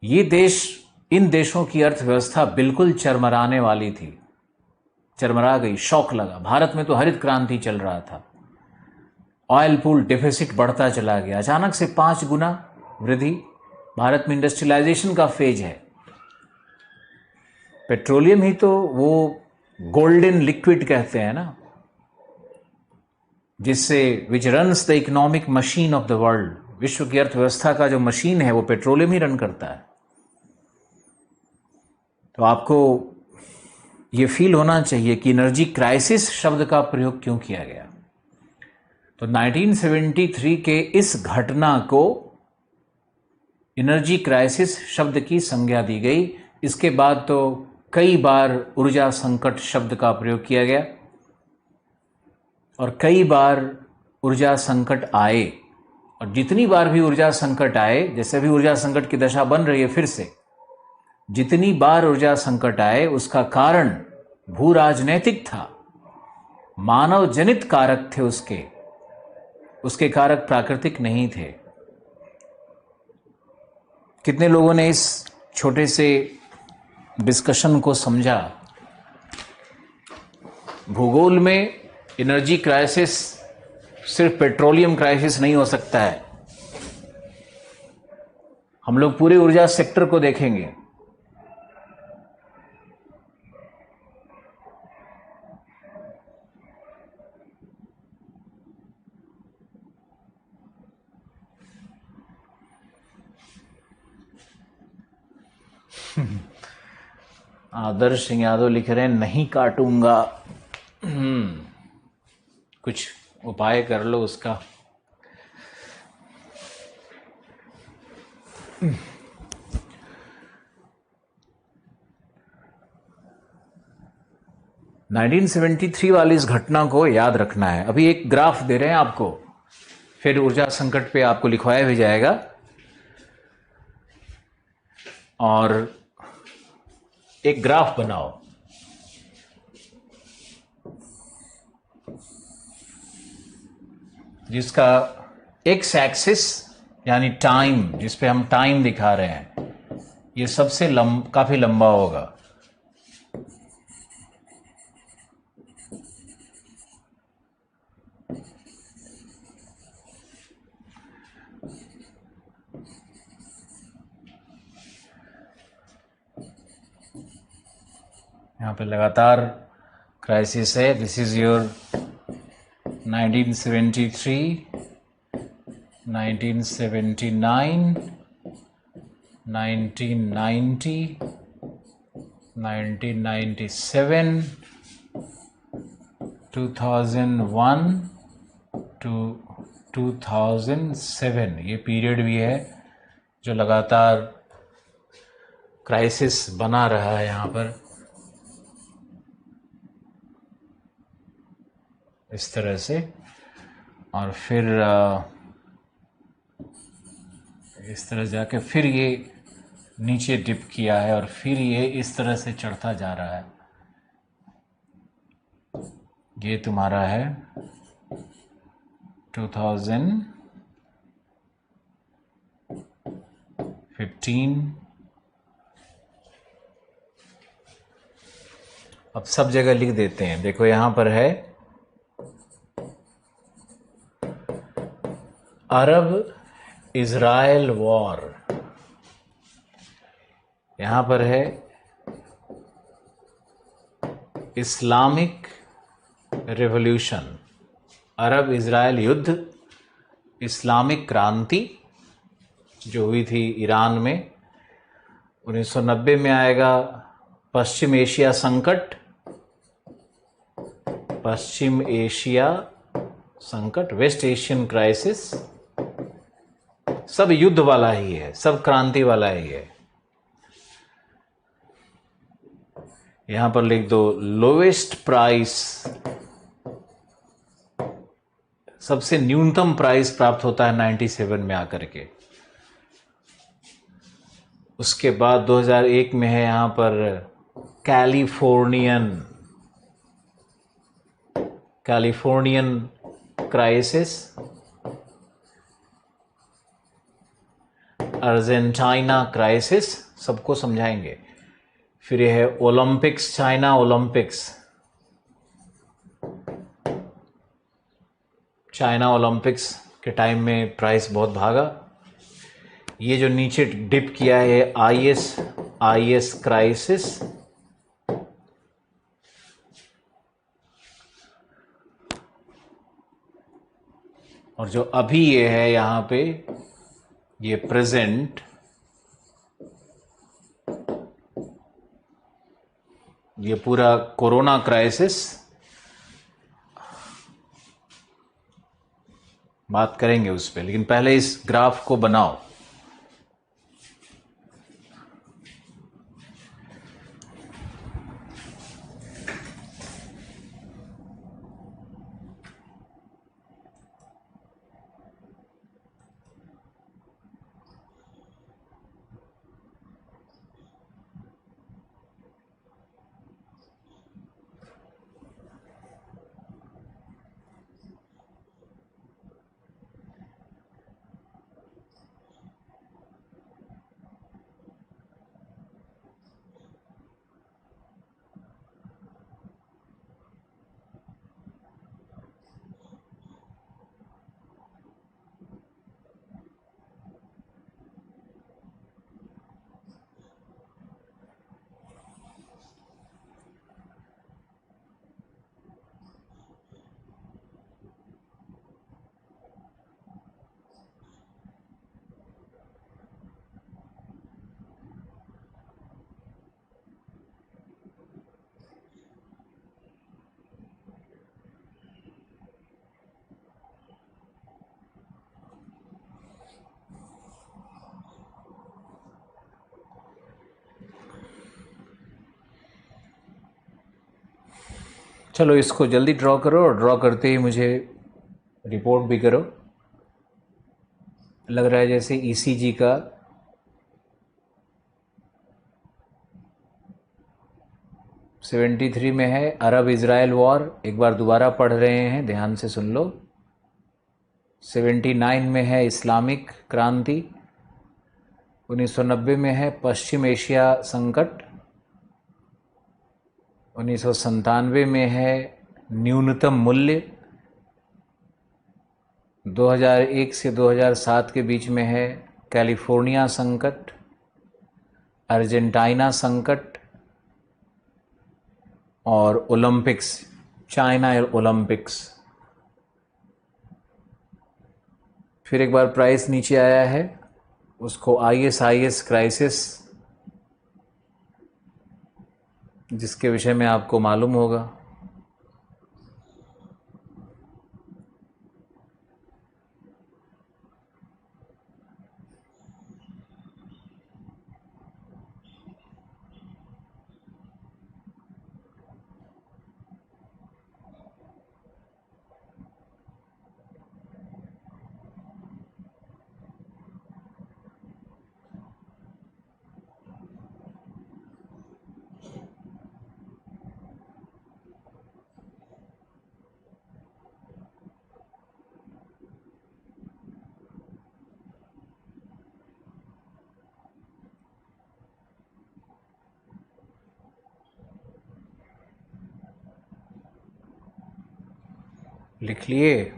ये देश, इन देशों की अर्थव्यवस्था बिल्कुल चरमराने वाली थी, चरमरा गई, शौक लगा। भारत में तो हरित क्रांति चल रहा था, ऑयल पूल डेफिसिट बढ़ता चला गया, अचानक से 5 गुना वृद्धि। भारत में इंडस्ट्रियलाइजेशन का फेज है। पेट्रोलियम ही तो वो गोल्डन लिक्विड कहते हैं ना, जिससे विच runs the economic machine of the world. विश्व की अर्थव्यवस्था का जो मशीन है वो पेट्रोलियम ही रन करता है। तो आपको ये फील होना चाहिए कि एनर्जी क्राइसिस शब्द का प्रयोग क्यों किया गया। तो 1973 के इस घटना को एनर्जी क्राइसिस शब्द की संज्ञा दी गई। इसके बाद तो कई बार ऊर्जा संकट शब्द का प्रयोग किया गया और कई बार ऊर्जा संकट आए, और जितनी बार भी ऊर्जा संकट आए, जैसे भी ऊर्जा संकट की दशा बन रही है फिर से, जितनी बार ऊर्जा संकट आए उसका कारण भू राजनैतिक था, मानव जनित कारक थे उसके कारक प्राकृतिक नहीं थे। कितने लोगों ने इस छोटे से डिस्कशन को समझा? भूगोल में एनर्जी क्राइसिस सिर्फ पेट्रोलियम क्राइसिस नहीं हो सकता है। हम लोग पूरे ऊर्जा सेक्टर को देखेंगे। आदर्श सिंह यादव लिख रहे हैं, नहीं काटूंगा। कुछ उपाय कर लो उसका। नाइनटीन 1973 वाली इस घटना को याद रखना है। अभी एक ग्राफ दे रहे हैं आपको, फिर ऊर्जा संकट पे आपको लिखवाया भी जाएगा। और एक ग्राफ बनाओ, जिसका एक्स एक्सिस यानी टाइम, जिस पे हम टाइम दिखा रहे हैं, ये सबसे काफी लंबा होगा। यहाँ पे लगातार क्राइसिस है। दिस इज योर 1973, 1979, 1990, 1997, 2001 to 2007, ये पीरियड भी है जो लगातार क्राइसिस बना रहा है यहाँ पर इस तरह से, और फिर इस तरह जाके फिर ये नीचे डिप किया है और फिर ये इस तरह से चढ़ता जा रहा है। ये तुम्हारा है 2015। अब सब जगह लिख देते हैं। देखो यहाँ पर है अरब इजराइल वॉर, यहाँ पर है इस्लामिक रिवॉल्यूशन, अरब इजराइल युद्ध, इस्लामिक क्रांति जो हुई थी ईरान में 1990 में आएगा, पश्चिम एशिया संकट, पश्चिम एशिया संकट, वेस्ट एशियन क्राइसिस, सब युद्ध वाला ही है, सब क्रांति वाला ही है। यहां पर लिख दो लोवेस्ट प्राइस, सबसे न्यूनतम प्राइस प्राप्त होता है 97 में आकर के। उसके बाद 2001 में है यहां पर कैलिफोर्नियन क्राइसिस, अर्जेंटीना क्राइसिस, सबको समझाएंगे। फिर यह है Olympics, China Olympics, China Olympics के टाइम में प्राइस बहुत भागा। ये जो नीचे डिप किया है आईएस क्राइसिस, और जो अभी ये है यहां पे ये प्रेजेंट, ये पूरा कोरोना क्राइसिस, बात करेंगे उस पर, लेकिन पहले इस ग्राफ को बनाओ। चलो इसको जल्दी ड्रॉ करो, और ड्रॉ करते ही मुझे रिपोर्ट भी करो। लग रहा है जैसे ईसीजी का 73 में है अरब इजराइल वॉर, एक बार दोबारा पढ़ रहे हैं, ध्यान से सुन लो। 79 में है इस्लामिक क्रांति, 1990 में है पश्चिम एशिया संकट, 1997 में है न्यूनतम मूल्य, 2001 से 2007 के बीच में है कैलिफोर्निया संकट, अर्जेंटीना संकट, और ओलंपिक्स, चाइना ओलंपिक्स। फिर एक बार प्राइस नीचे आया है, उसको आईएस क्राइसिस, जिसके विषय में आपको मालूम होगा। लिख लिए?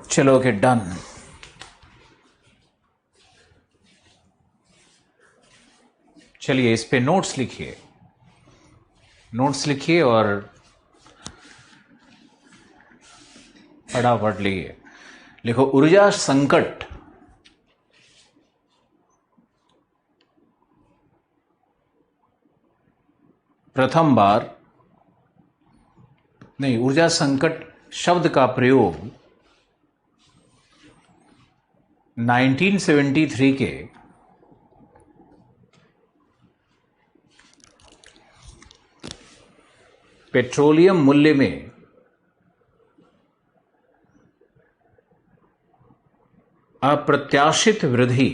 चलो, ओके, डन। चलिए, इस पे नोट्स लिखिए, नोट्स लिखिए और फटाफट लिखिए। लिखो, ऊर्जा संकट प्रथम बार, नहीं, ऊर्जा संकट शब्द का प्रयोग 1973 के पेट्रोलियम मूल्य में अप्रत्याशित वृद्धि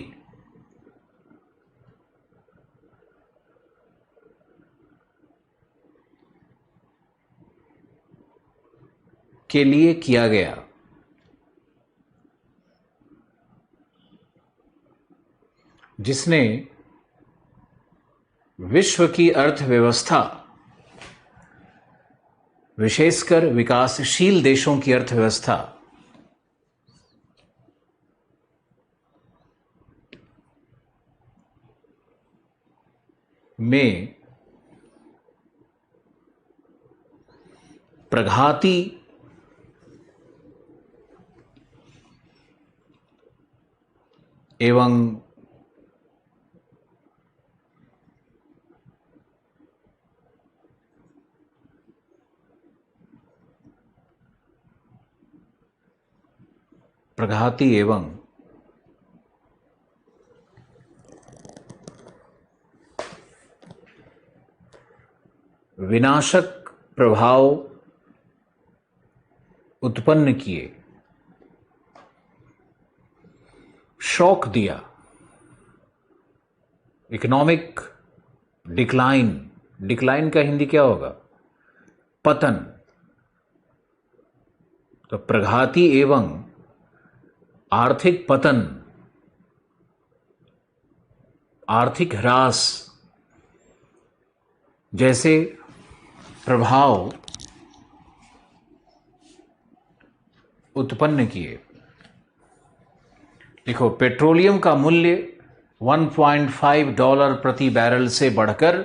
के लिए किया गया, जिसने विश्व की अर्थव्यवस्था, विशेषकर विकासशील देशों की अर्थव्यवस्था में प्रघाती एवं विनाशक प्रभाव उत्पन्न किए, शॉक दिया, इकोनॉमिक डिक्लाइन, डिक्लाइन का हिंदी क्या होगा? पतन। तो प्रघाती एवं आर्थिक पतन, आर्थिक ह्रास जैसे प्रभाव उत्पन्न किए। देखो, पेट्रोलियम का मूल्य $1.5 प्रति बैरल से बढ़कर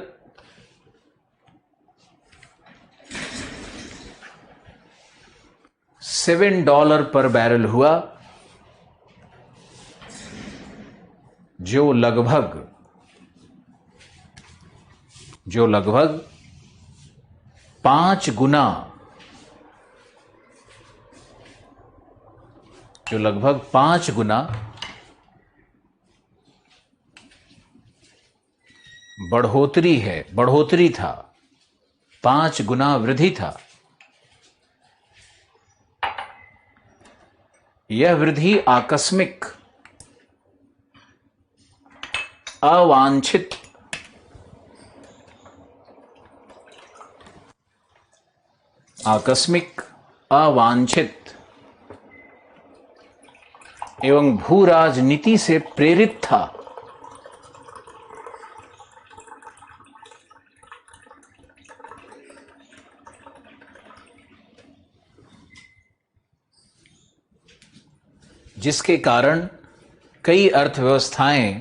$7 पर बैरल हुआ, जो लगभग 5 गुना, जो लगभग 5 गुना बढ़ोतरी था, 5 गुना वृद्धि था। यह वृद्धि आकस्मिक, अवांछित एवं भू राजनीति से प्रेरित था। जिसके कारण कई अर्थव्यवस्थाएं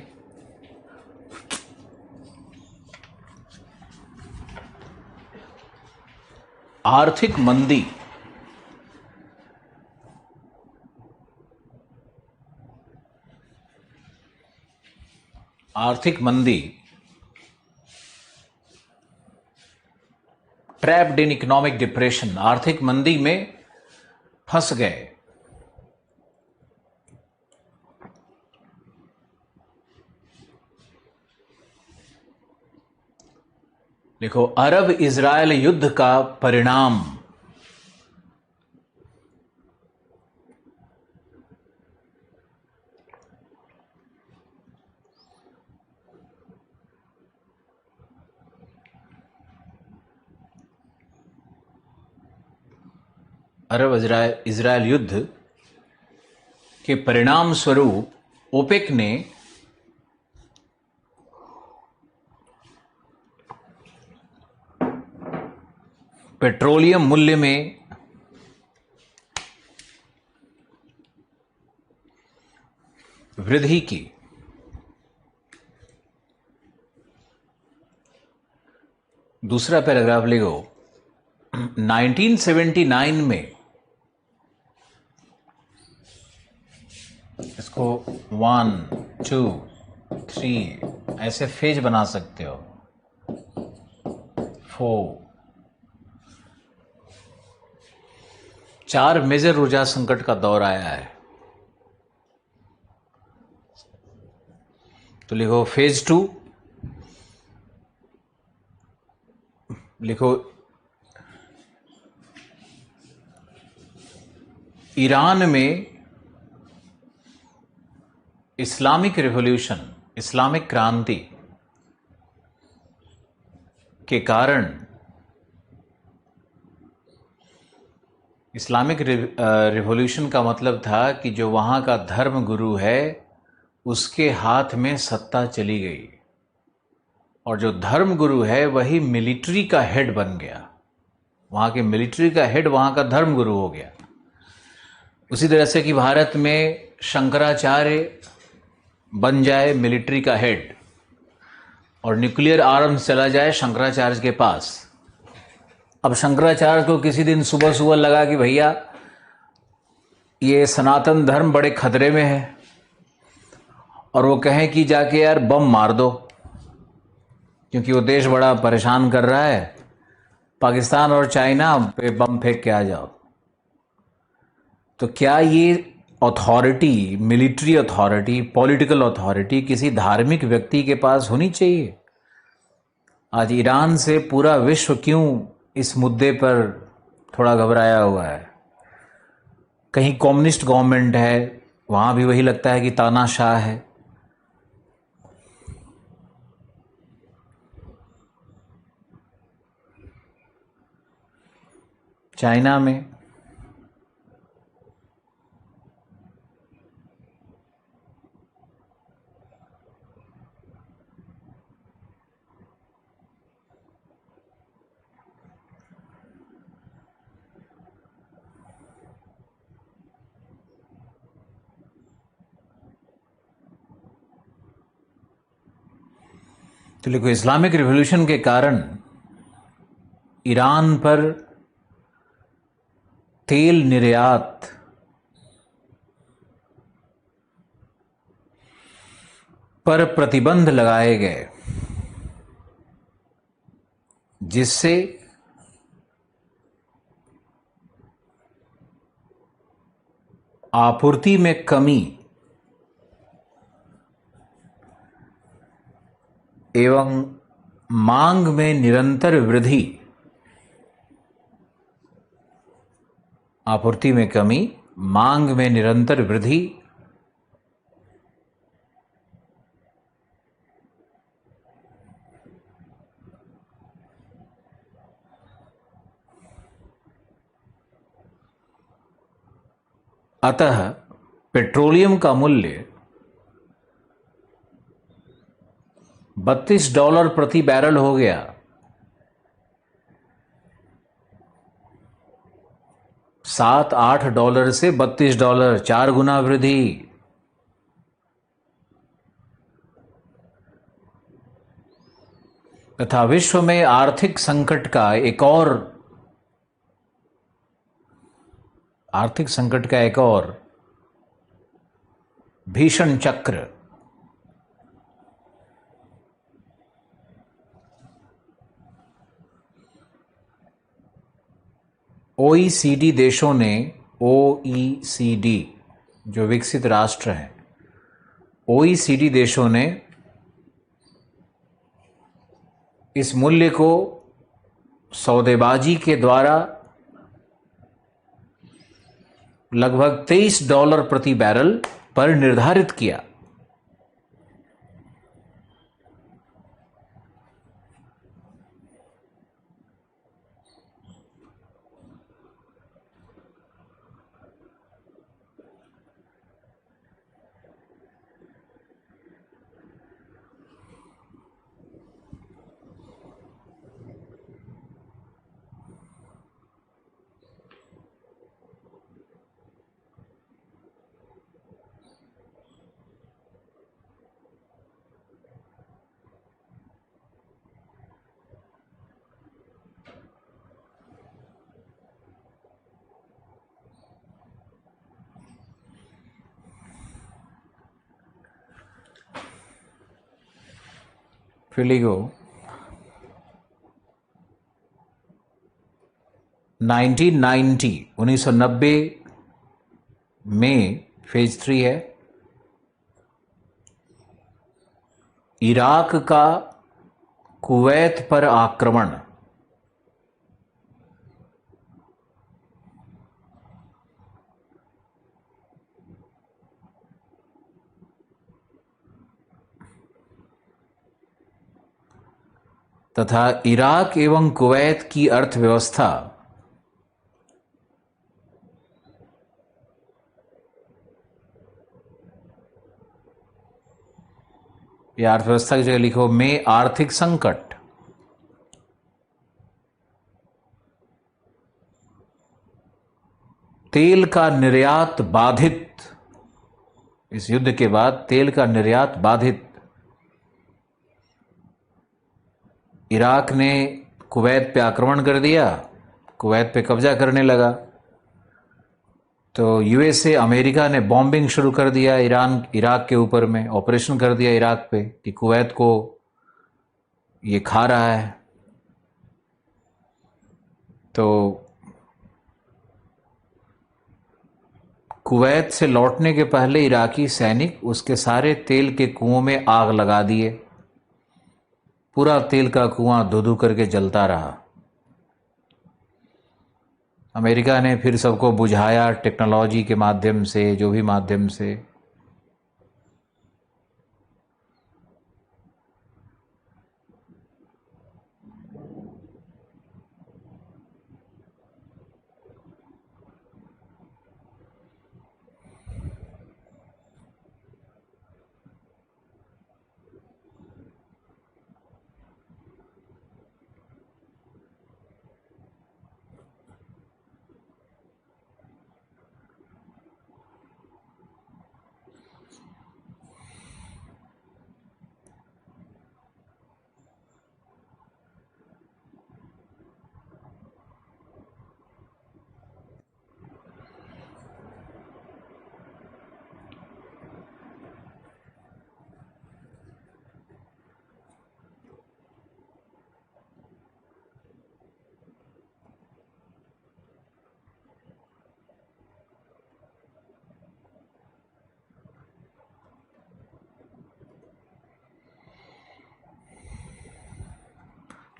आर्थिक मंदी, ट्रैप्ड इन इकोनॉमिक डिप्रेशन, आर्थिक मंदी में फंस गए। देखो, अरब इजरायल युद्ध का परिणाम अरब इजरायल युद्ध के परिणाम स्वरूप ओपेक ने पेट्रोलियम मूल्य में वृद्धि की। दूसरा पैराग्राफ लिखो। 1979 में, इसको 1 2 3 ऐसे फेज बना सकते हो, 4 मेजर ऊर्जा संकट का दौर आया है। तो लिखो फेज 2, लिखो ईरान में इस्लामिक रिवॉल्यूशन, इस्लामिक क्रांति के कारण, इस्लामिक रिवॉल्यूशन का मतलब था कि जो वहां का धर्म गुरु है उसके हाथ में सत्ता चली गई, और जो धर्म गुरु है वही मिलिट्री का हेड बन गया। वहां के मिलिट्री का हेड वहां का धर्म गुरु हो गया। उसी तरह से कि भारत में शंकराचार्य बन जाए मिलिट्री का हेड, और न्यूक्लियर आर्म्स चला जाए शंकराचार्य के पास। अब शंकराचार्य को किसी दिन सुबह सुबह लगा कि भैया ये सनातन धर्म बड़े खतरे में है, और वो कहें कि जाके यार बम मार दो, क्योंकि वो देश बड़ा परेशान कर रहा है, पाकिस्तान और चाइना पे बम फेंक के आ जाओ। तो क्या ये authority, military authority, political authority किसी धार्मिक व्यक्ति के पास होनी चाहिए? आज ईरान से पूरा विश्व क्यों इस मुद्दे पर थोड़ा घबराया हुआ है? कहीं कम्युनिस्ट गवर्नमेंट है, वहां भी वही लगता है कि तानाशाह है। चाइना में तो देखो, इस्लामिक रिवॉल्यूशन के कारण ईरान पर तेल निर्यात पर प्रतिबंध लगाए गए, जिससे आपूर्ति में कमी एवं मांग में निरंतर वृद्धि, आपूर्ति में कमी, मांग में निरंतर वृद्धि, अतः पेट्रोलियम का मूल्य $32 प्रति बैरल हो गया। 7-8 डॉलर से $32, 4 गुना वृद्धि। तथा विश्व में आर्थिक संकट का एक और भीषण चक्र ओईसीडी देशों ने, ओईसीडी जो विकसित राष्ट्र हैं, ओईसीडी देशों ने इस मूल्य को सौदेबाजी के द्वारा लगभग $23 प्रति बैरल पर निर्धारित किया। फिलिगो 1990 में फेज 3 है। इराक का कुवैत पर आक्रमण, तथा इराक एवं कुवैत की अर्थव्यवस्था या अर्थव्यवस्था की जगह लिखो में आर्थिक संकट, तेल का निर्यात बाधित। इस युद्ध के बाद तेल का निर्यात बाधित। इराक ने कुवैत पे आक्रमण कर दिया, कुवैत पे कब्जा करने लगा, तो यूएसए अमेरिका ने बॉम्बिंग शुरू कर दिया इराक के ऊपर में, ऑपरेशन कर दिया इराक पे कि कुवैत को ये खा रहा है। तो कुवैत से लौटने के पहले इराकी सैनिक उसके सारे तेल के कुओं में आग लगा दिए। पूरा तेल का कुआं धू धू करके जलता रहा। अमेरिका ने फिर सबको बुझाया टेक्नोलॉजी के माध्यम से, जो भी माध्यम से।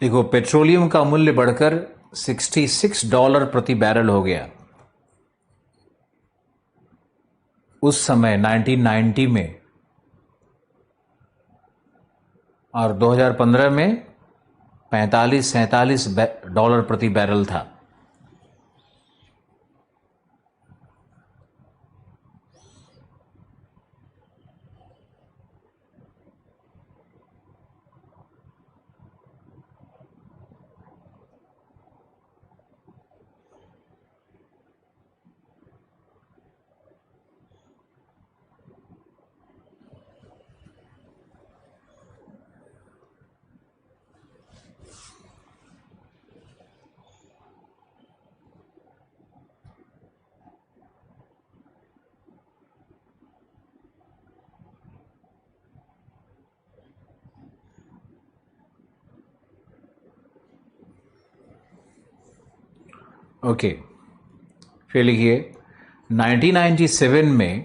देखो, पेट्रोलियम का मूल्य बढ़कर $66 प्रति बैरल हो गया उस समय 1990 में, और 2015 में $45-47 प्रति बैरल था। ओके, फिर लिखिए 1997 में,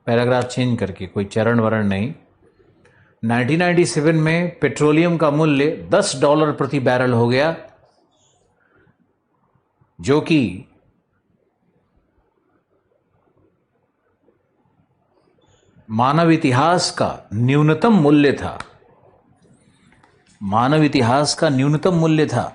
पैराग्राफ चेंज करके, कोई चरण वरण नहीं। 1997 में पेट्रोलियम का मूल्य $10 प्रति बैरल हो गया, जो कि मानव इतिहास का न्यूनतम मूल्य था। मानव इतिहास का न्यूनतम मूल्य था।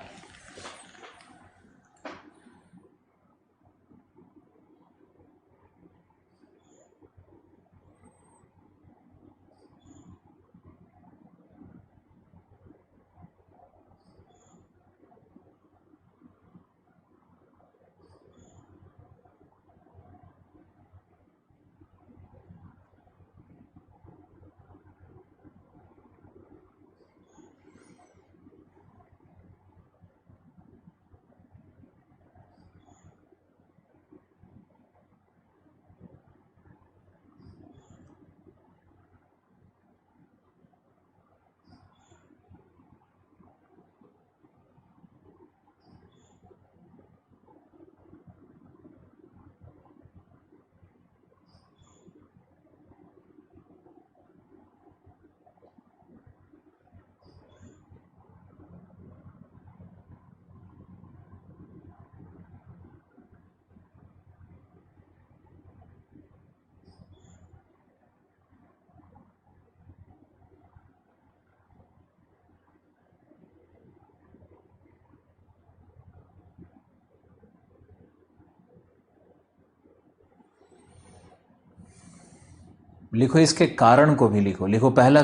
लिखो, इसके कारण को भी लिखो। लिखो पहला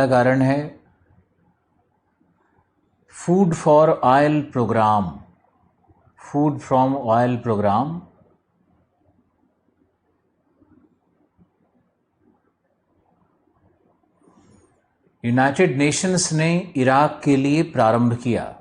कारण है food for oil program, food from oil program. United Nations ने इराक के लिए प्रारंभ किया।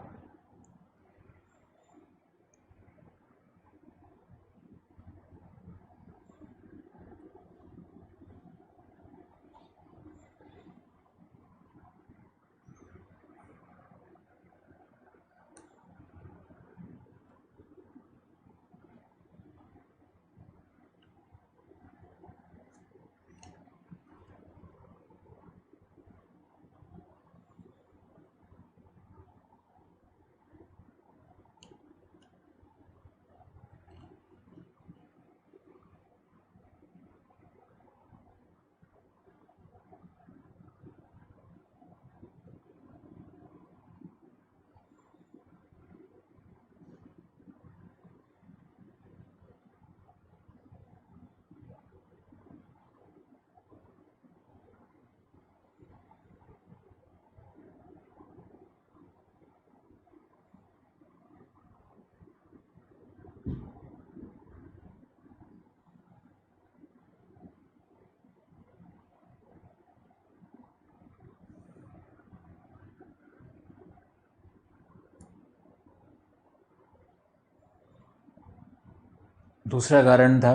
दूसरा कारण था,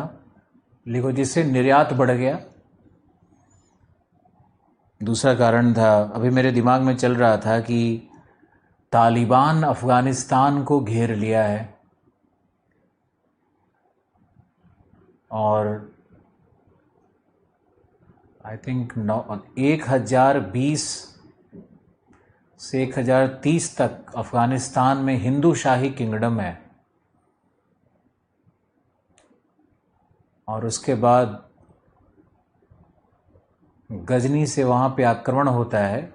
लिखो, जिससे निर्यात बढ़ गया। दूसरा कारण था, अभी मेरे दिमाग में चल रहा था कि तालिबान अफगानिस्तान को घेर लिया है और आई थिंक 1020 से 1030 तक अफगानिस्तान में हिंदू शाही किंगडम है, और उसके बाद गजनी से वहाँ पे आक्रमण होता है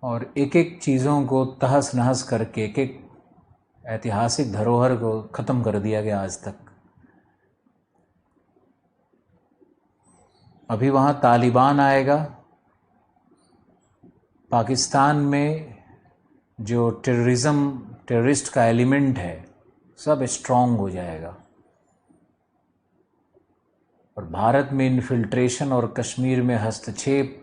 और एक एक चीज़ों को तहस नहस करके, एक एक ऐतिहासिक धरोहर को ख़त्म कर दिया गया आज तक। अभी वहाँ तालिबान आएगा, पाकिस्तान में जो टेररिस्ट का एलिमेंट है सब स्ट्रॉन्ग हो जाएगा, और भारत में इन्फिल्ट्रेशन और कश्मीर में हस्तक्षेप,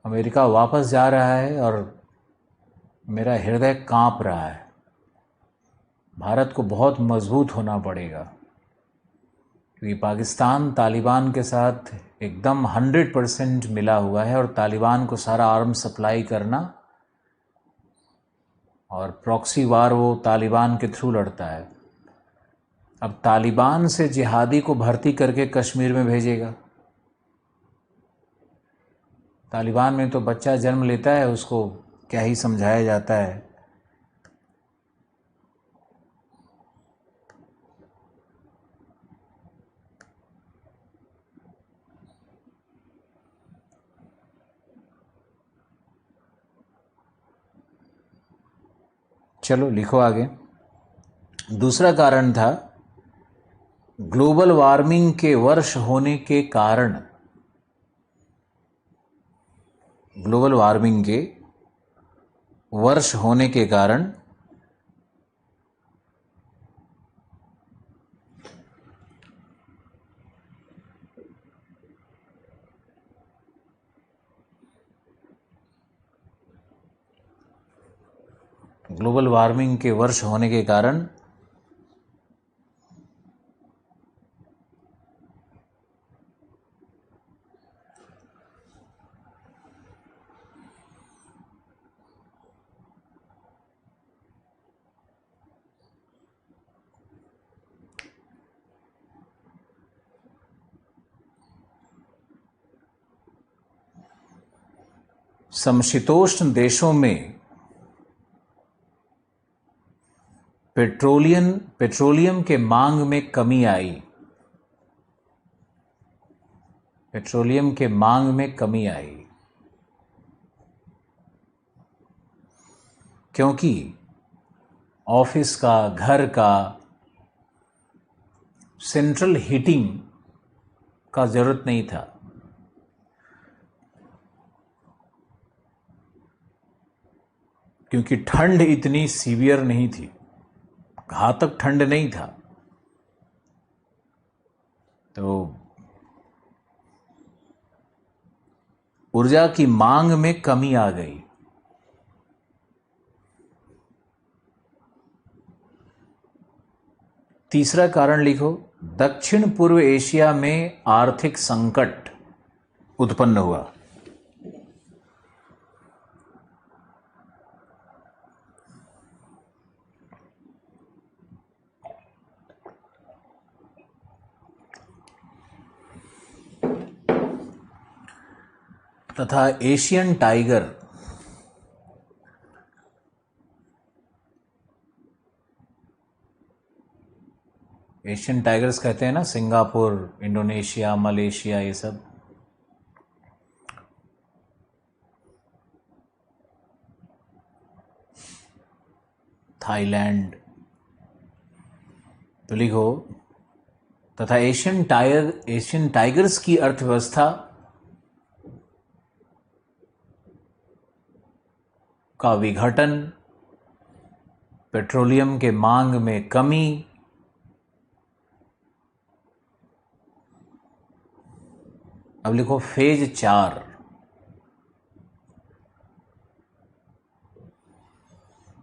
अमेरिका वापस जा रहा है और मेरा हृदय कांप रहा है। भारत को बहुत मजबूत होना पड़ेगा, क्योंकि पाकिस्तान तालिबान के साथ एकदम 100% मिला हुआ है, और तालिबान को सारा आर्म सप्लाई करना और प्रॉक्सी वार वो तालिबान के थ्रू लड़ता है। अब तालिबान से जिहादी को भर्ती करके कश्मीर में भेजेगा। तालिबान में तो बच्चा जन्म लेता है, उसको क्या ही समझाया जाता है। चलो लिखो आगे। दूसरा कारण था ग्लोबल वार्मिंग के वर्ष होने के कारण, ग्लोबल वार्मिंग के वर्ष होने के कारण ग्लोबल वार्मिंग के वर्ष होने के कारण समशीतोष्ण देशों में पेट्रोलियम के मांग में कमी आई। पेट्रोलियम के मांग में कमी आई क्योंकि ऑफिस का, घर का सेंट्रल हीटिंग का ज़रूरत नहीं था। क्योंकि ठंड इतनी सीवियर नहीं थी, घातक ठंड नहीं था। तो ऊर्जा की मांग में कमी आ गई। तीसरा कारण लिखो, दक्षिण पूर्व एशिया में आर्थिक संकट उत्पन्न हुआ। तथा एशियन टाइगर एशियन टाइगर्स कहते हैं ना, सिंगापुर, इंडोनेशिया, मलेशिया, ये सब। थाईलैंड। तो लिखो, तथा एशियन टाइगर्स की अर्थव्यवस्था का विघटन, पेट्रोलियम के मांग में कमी, अब लिखो फेज 4।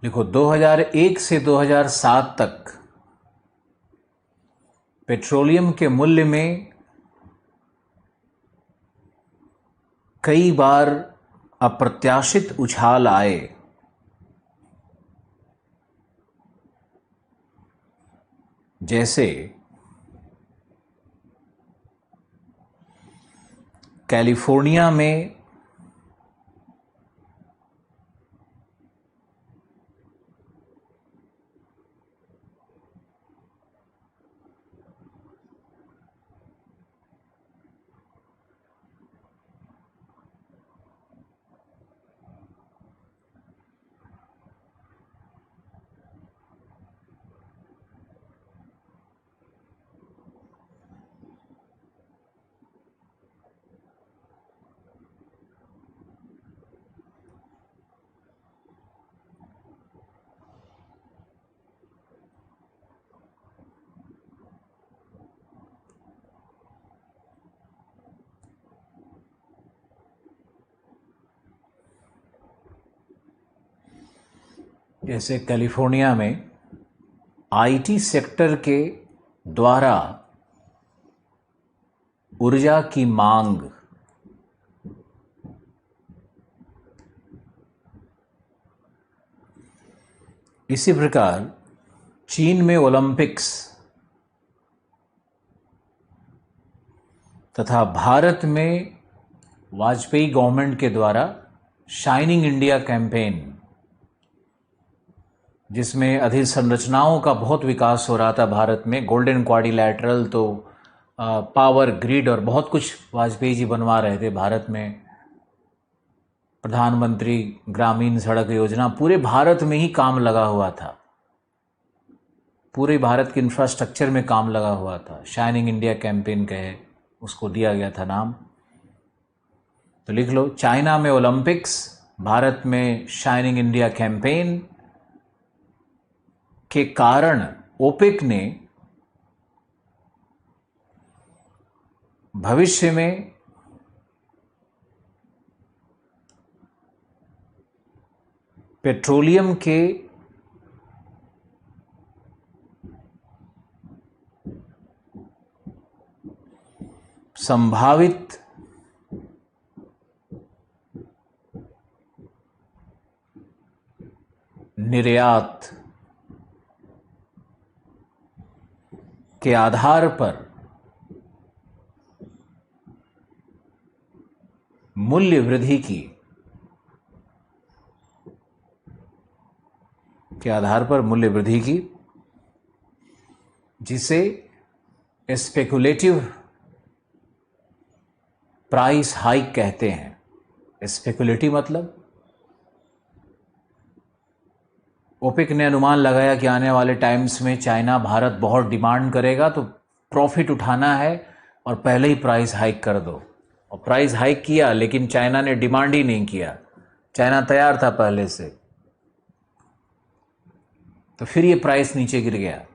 लिखो 2001 से 2007 तक पेट्रोलियम के मूल्य में कई बार अप्रत्याशित उछाल आए। जैसे कैलिफोर्निया में जैसे कैलिफोर्निया में आईटी सेक्टर के द्वारा ऊर्जा की मांग, इसी प्रकार चीन में ओलंपिक्स तथा भारत में वाजपेयी गवर्नमेंट के द्वारा शाइनिंग इंडिया कैंपेन, जिसमें अधोसंरचनाओं का बहुत विकास हो रहा था भारत में, गोल्डन क्वाड्रिलैटरल, तो पावर ग्रिड और बहुत कुछ वाजपेयी जी बनवा रहे थे भारत में। प्रधानमंत्री ग्रामीण सड़क योजना पूरे भारत में ही काम लगा हुआ था, पूरे भारत के इंफ्रास्ट्रक्चर में काम लगा हुआ था। शाइनिंग इंडिया कैंपेन कहे उसको दिया गया था नाम। तो लिख लो, चाइना में ओलंपिक्स, भारत में शाइनिंग इंडिया कैंपेन के कारण ओपेक ने भविष्य में पेट्रोलियम के संभावित निर्यात के आधार पर मूल्य वृद्धि की, जिसे स्पेकुलेटिव प्राइस हाइक कहते हैं। स्पेकुलेटिव मतलब ओपेक ने अनुमान लगाया कि आने वाले टाइम्स में चाइना भारत बहुत डिमांड करेगा, तो प्रॉफिट उठाना है और पहले ही प्राइस हाइक कर दो। और प्राइस हाइक किया, लेकिन चाइना ने डिमांड ही नहीं किया। चाइना तैयार था पहले से, तो फिर ये प्राइस नीचे गिर गया।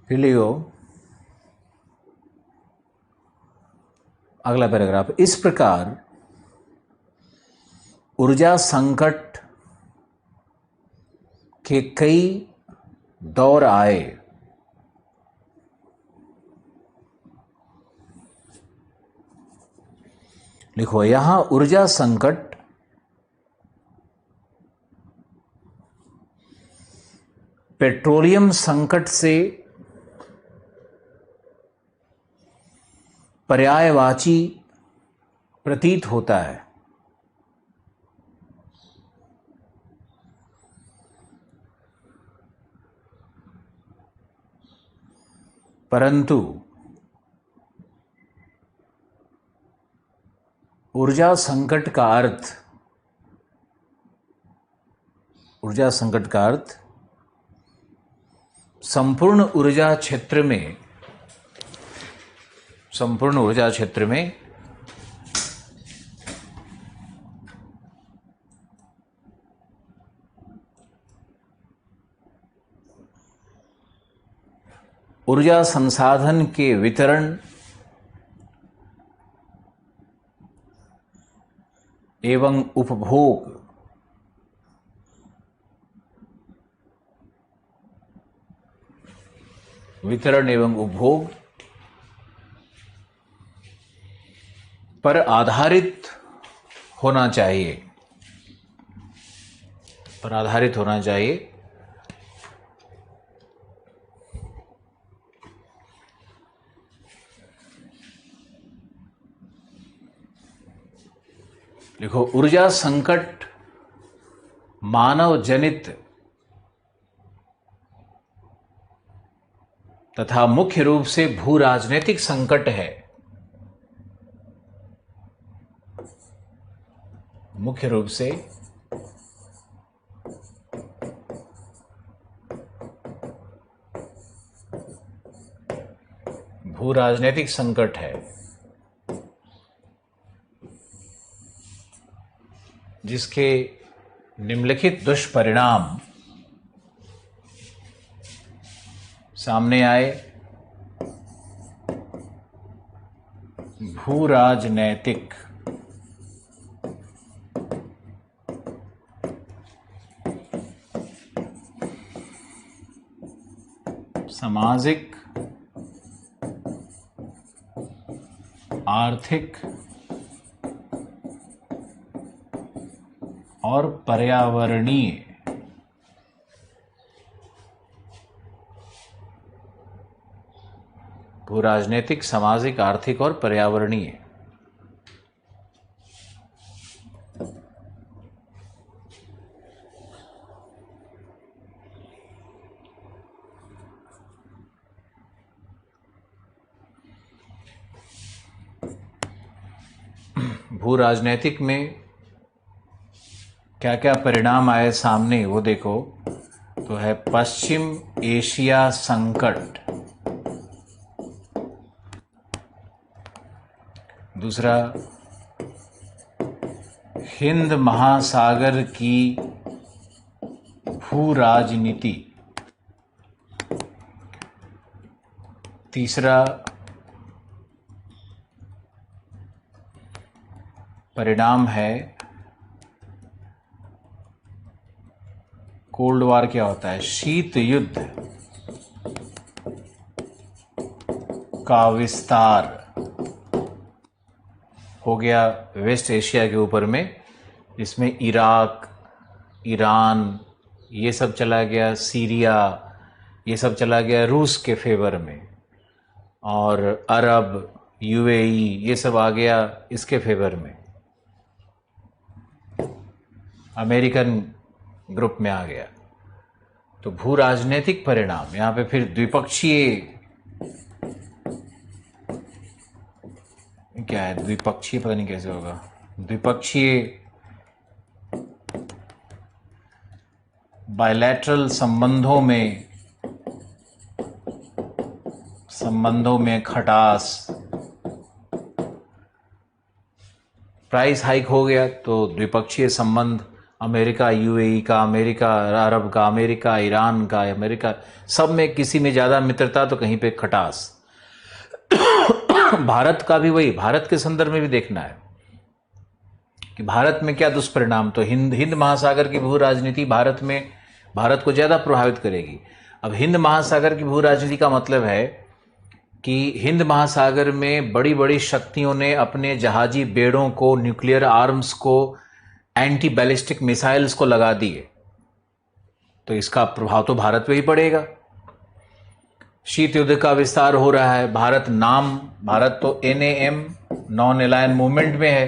फिलियो, अगला पैराग्राफ। इस प्रकार ऊर्जा संकट के कई दौर आए। लिखो यहां ऊर्जा संकट पेट्रोलियम संकट से पर्यायवाची प्रतीत होता है, परंतु ऊर्जा संकट का अर्थ संपूर्ण ऊर्जा क्षेत्र में ऊर्जा संसाधन के वितरण एवं उपभोग पर आधारित होना चाहिए। देखो, ऊर्जा संकट मानव जनित तथा मुख्य रूप से भू राजनीतिक संकट है। मुख्य रूप से भू राजनीतिक संकट है, जिसके निम्नलिखित दुष्परिणाम सामने आए। भू राजनैतिक, सामाजिक, आर्थिक और पर्यावरणीय। भू राजनीतिक, सामाजिक, आर्थिक और पर्यावरणीय। भू राजनैतिक में क्या क्या परिणाम आए सामने वो देखो। तो है पश्चिम एशिया संकट, दूसरा हिंद महासागर की भू राजनीति, तीसरा परिणाम है कोल्ड वॉर क्या होता है, शीत युद्ध का विस्तार हो गया वेस्ट एशिया के ऊपर में, जिसमें इराक, ईरान ये सब चला गया, सीरिया ये सब चला गया रूस के फेवर में, और अरब, यूएई ये सब आ गया इसके फेवर में, अमेरिकन ग्रुप में आ गया। तो भू राजनीतिक परिणाम यहाँ पे फिर द्विपक्षीय, क्या है द्विपक्षीय, पता नहीं कैसे होगा, द्विपक्षीय बायलैटरल संबंधों में खटास, प्राइस हाइक हो गया तो द्विपक्षीय संबंध, अमेरिका यूएई का, अमेरिका अरब का, अमेरिका ईरान का, अमेरिका सब में किसी में ज़्यादा मित्रता तो कहीं पे खटास। भारत का भी वही, भारत के संदर्भ में भी देखना है कि भारत में क्या दुष्परिणाम। तो हिंद महासागर की भू राजनीति भारत को ज़्यादा प्रभावित करेगी। अब हिंद महासागर की भू राजनीति का मतलब है कि हिंद महासागर में बड़ी बड़ी शक्तियों ने अपने जहाजी बेड़ों को, न्यूक्लियर आर्म्स को, एंटी बैलिस्टिक मिसाइल्स को लगा दिए, तो इसका प्रभाव तो भारत पे ही पड़ेगा। शीत युद्ध का विस्तार हो रहा है, भारत तो NAM, नॉन अलायन मूवमेंट में है,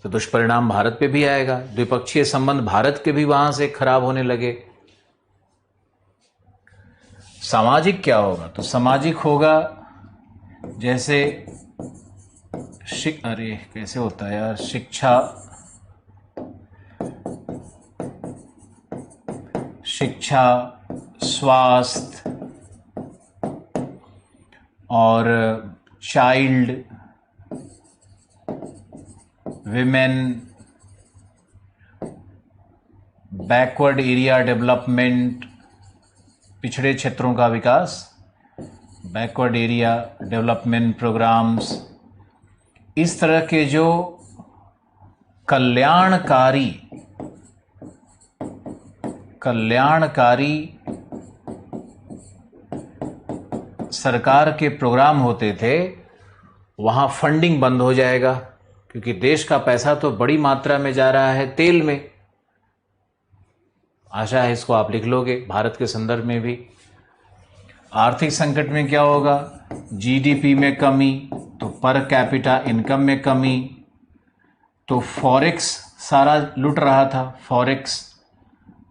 तो दुष्परिणाम भारत पे भी आएगा। द्विपक्षीय संबंध भारत के भी वहां से खराब होने लगे। सामाजिक क्या होगा, तो सामाजिक होगा जैसे अरे कैसे होता है यार, शिक्षा, स्वास्थ्य और child, women, backward area development, पिछड़े क्षेत्रों का विकास, बैकवर्ड एरिया डेवलपमेंट प्रोग्राम्स, इस तरह के जो कल्याणकारी सरकार के प्रोग्राम होते थे, वहाँ फंडिंग बंद हो जाएगा, क्योंकि देश का पैसा तो बड़ी मात्रा में जा रहा है तेल में। आशा है इसको आप लिख लोगे भारत के संदर्भ में भी। आर्थिक संकट में क्या होगा, जीडीपी में कमी, तो पर कैपिटा इनकम में कमी, तो फॉरेक्स सारा लुट रहा था,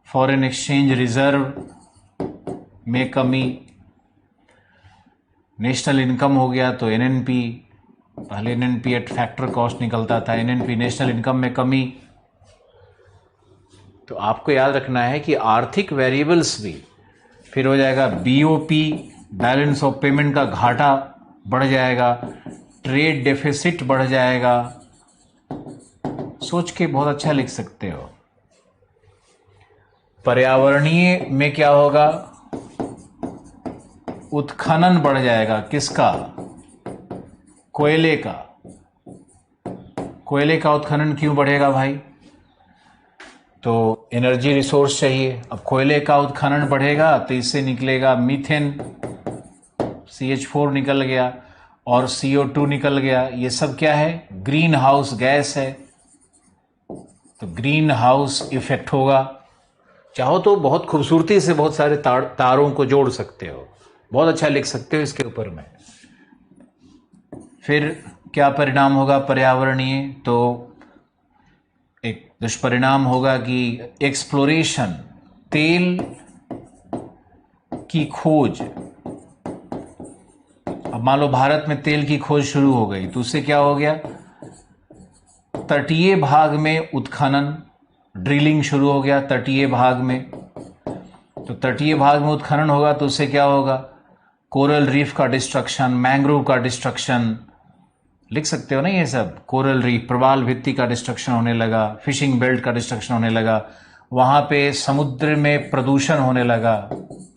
फॉरेन एक्सचेंज रिजर्व में कमी, नेशनल इनकम हो गया तो एनएनपी, पहले एनएनपी एट फैक्टर कॉस्ट निकलता था, एनएनपी नेशनल इनकम में कमी। तो आपको याद रखना है कि आर्थिक वेरिएबल्स भी फिर हो जाएगा, बीओपी बैलेंस ऑफ पेमेंट का घाटा बढ़ जाएगा, ट्रेड डेफिसिट बढ़ जाएगा। सोच के बहुत अच्छा लिख सकते हो। पर्यावरणीय में क्या होगा, उत्खनन बढ़ जाएगा, किसका, कोयले का। कोयले का उत्खनन क्यों बढ़ेगा भाई, तो एनर्जी रिसोर्स चाहिए। अब कोयले का उत्खनन बढ़ेगा तो इससे निकलेगा मीथेन, CH4 निकल गया और CO2 निकल गया। ये सब क्या है, ग्रीन हाउस गैस है, तो ग्रीन हाउस इफेक्ट होगा। चाहो तो बहुत खूबसूरती से बहुत सारे तारों को जोड़ सकते हो, बहुत अच्छा लिख सकते हो इसके ऊपर में। फिर क्या परिणाम होगा पर्यावरणीय, तो एक दुष्परिणाम होगा कि एक्सप्लोरेशन, तेल की खोज। अब मान लो भारत में तेल की खोज शुरू हो गई, तो उससे क्या हो गया, तटीय भाग में उत्खनन, ड्रिलिंग शुरू हो गया तटीय भाग में। तो तटीय भाग में उत्खनन होगा तो उससे क्या होगा? कोरल रीफ का डिस्ट्रक्शन, मैंग्रोव का डिस्ट्रक्शन, लिख सकते हो ना ये सब। कोरल रीफ, प्रवाल भित्ति का डिस्ट्रक्शन होने लगा, फिशिंग बेल्ट का डिस्ट्रक्शन होने लगा, वहां पे समुद्र में प्रदूषण होने लगा,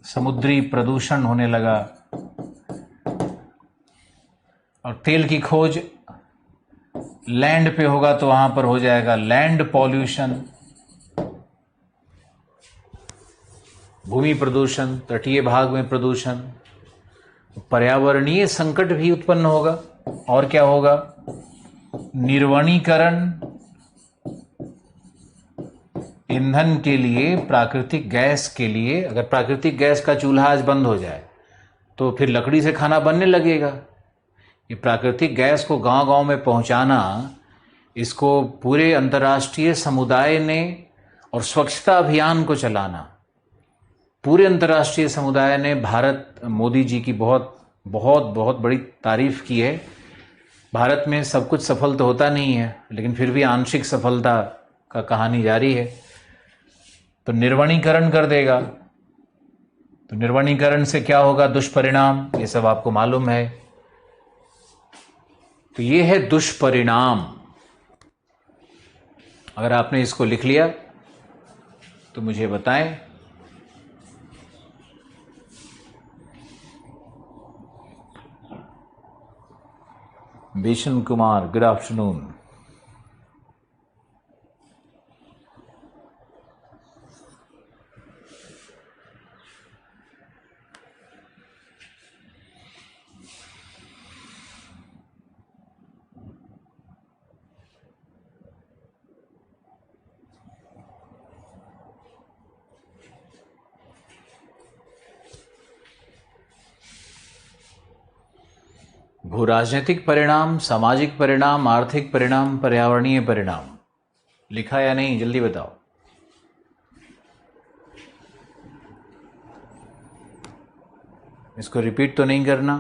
समुद्री प्रदूषण होने लगा। और तेल की खोज लैंड पे होगा तो वहां पर हो जाएगा लैंड पॉल्यूशन, भूमि प्रदूषण, तटीय भाग में प्रदूषण, पर्यावरणीय संकट भी उत्पन्न होगा। और क्या होगा? निर्वनीकरण, ईंधन के लिए, प्राकृतिक गैस के लिए। अगर प्राकृतिक गैस का चूल्हा आज बंद हो जाए तो फिर लकड़ी से खाना बनने लगेगा। ये प्राकृतिक गैस को गांव-गांव में पहुंचाना, इसको पूरे अंतर्राष्ट्रीय समुदाय ने, और स्वच्छता अभियान को चलाना, पूरे अंतर्राष्ट्रीय समुदाय ने भारत, मोदी जी की बहुत बहुत बहुत बड़ी तारीफ की है। भारत में सब कुछ सफल तो होता नहीं है, लेकिन फिर भी आंशिक सफलता का कहानी जारी है। तो निर्वनीकरण कर देगा। तो निर्वनीकरण से क्या होगा? दुष्परिणाम, ये सब आपको मालूम है। तो ये है दुष्परिणाम। अगर आपने इसको लिख लिया तो मुझे बताएं। भीषण कुमार, गुड आफ्टरनून। भूराजनीतिक परिणाम, सामाजिक परिणाम, आर्थिक परिणाम, पर्यावरणीय परिणाम। लिखा या नहीं? जल्दी बताओ। इसको रिपीट तो नहीं करना।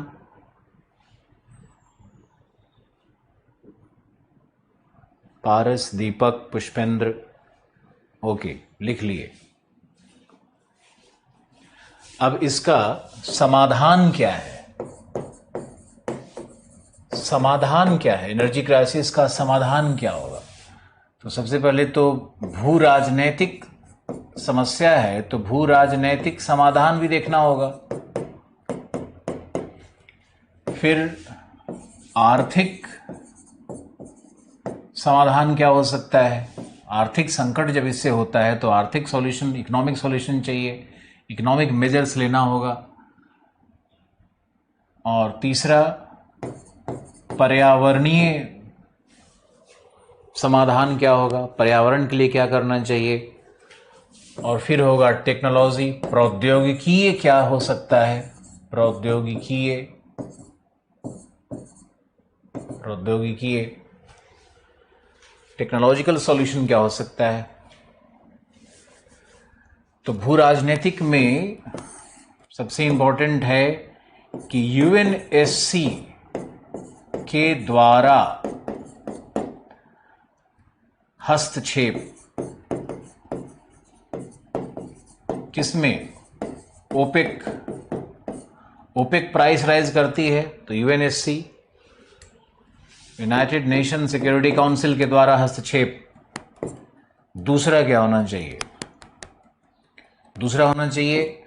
पारस, दीपक, पुष्पेंद्र, ओके, लिख लिए। अब इसका समाधान क्या है? समाधान क्या है? एनर्जी क्राइसिस का समाधान क्या होगा? तो सबसे पहले तो भू राजनैतिक समस्या है, तो भू राजनैतिक समाधान भी देखना होगा। फिर आर्थिक समाधान क्या हो सकता है? आर्थिक संकट जब इससे होता है तो आर्थिक सॉल्यूशन, इकोनॉमिक सॉल्यूशन चाहिए, इकोनॉमिक मेजर्स लेना होगा। और तीसरा पर्यावरणीय समाधान क्या होगा? पर्यावरण के लिए क्या करना चाहिए? और फिर होगा टेक्नोलॉजी, प्रौद्योगिकीय क्या हो सकता है? प्रौद्योगिकीय टेक्नोलॉजिकल सॉल्यूशन क्या हो सकता है? तो भू राजनीतिक में सबसे इंपॉर्टेंट है कि यूएनएससी के द्वारा हस्तक्षेप, किसमें? ओपेक प्राइस राइज करती है तो UNSC, United nation security council के द्वारा हस्तक्षेप। दूसरा क्या होना चाहिए? दूसरा होना चाहिए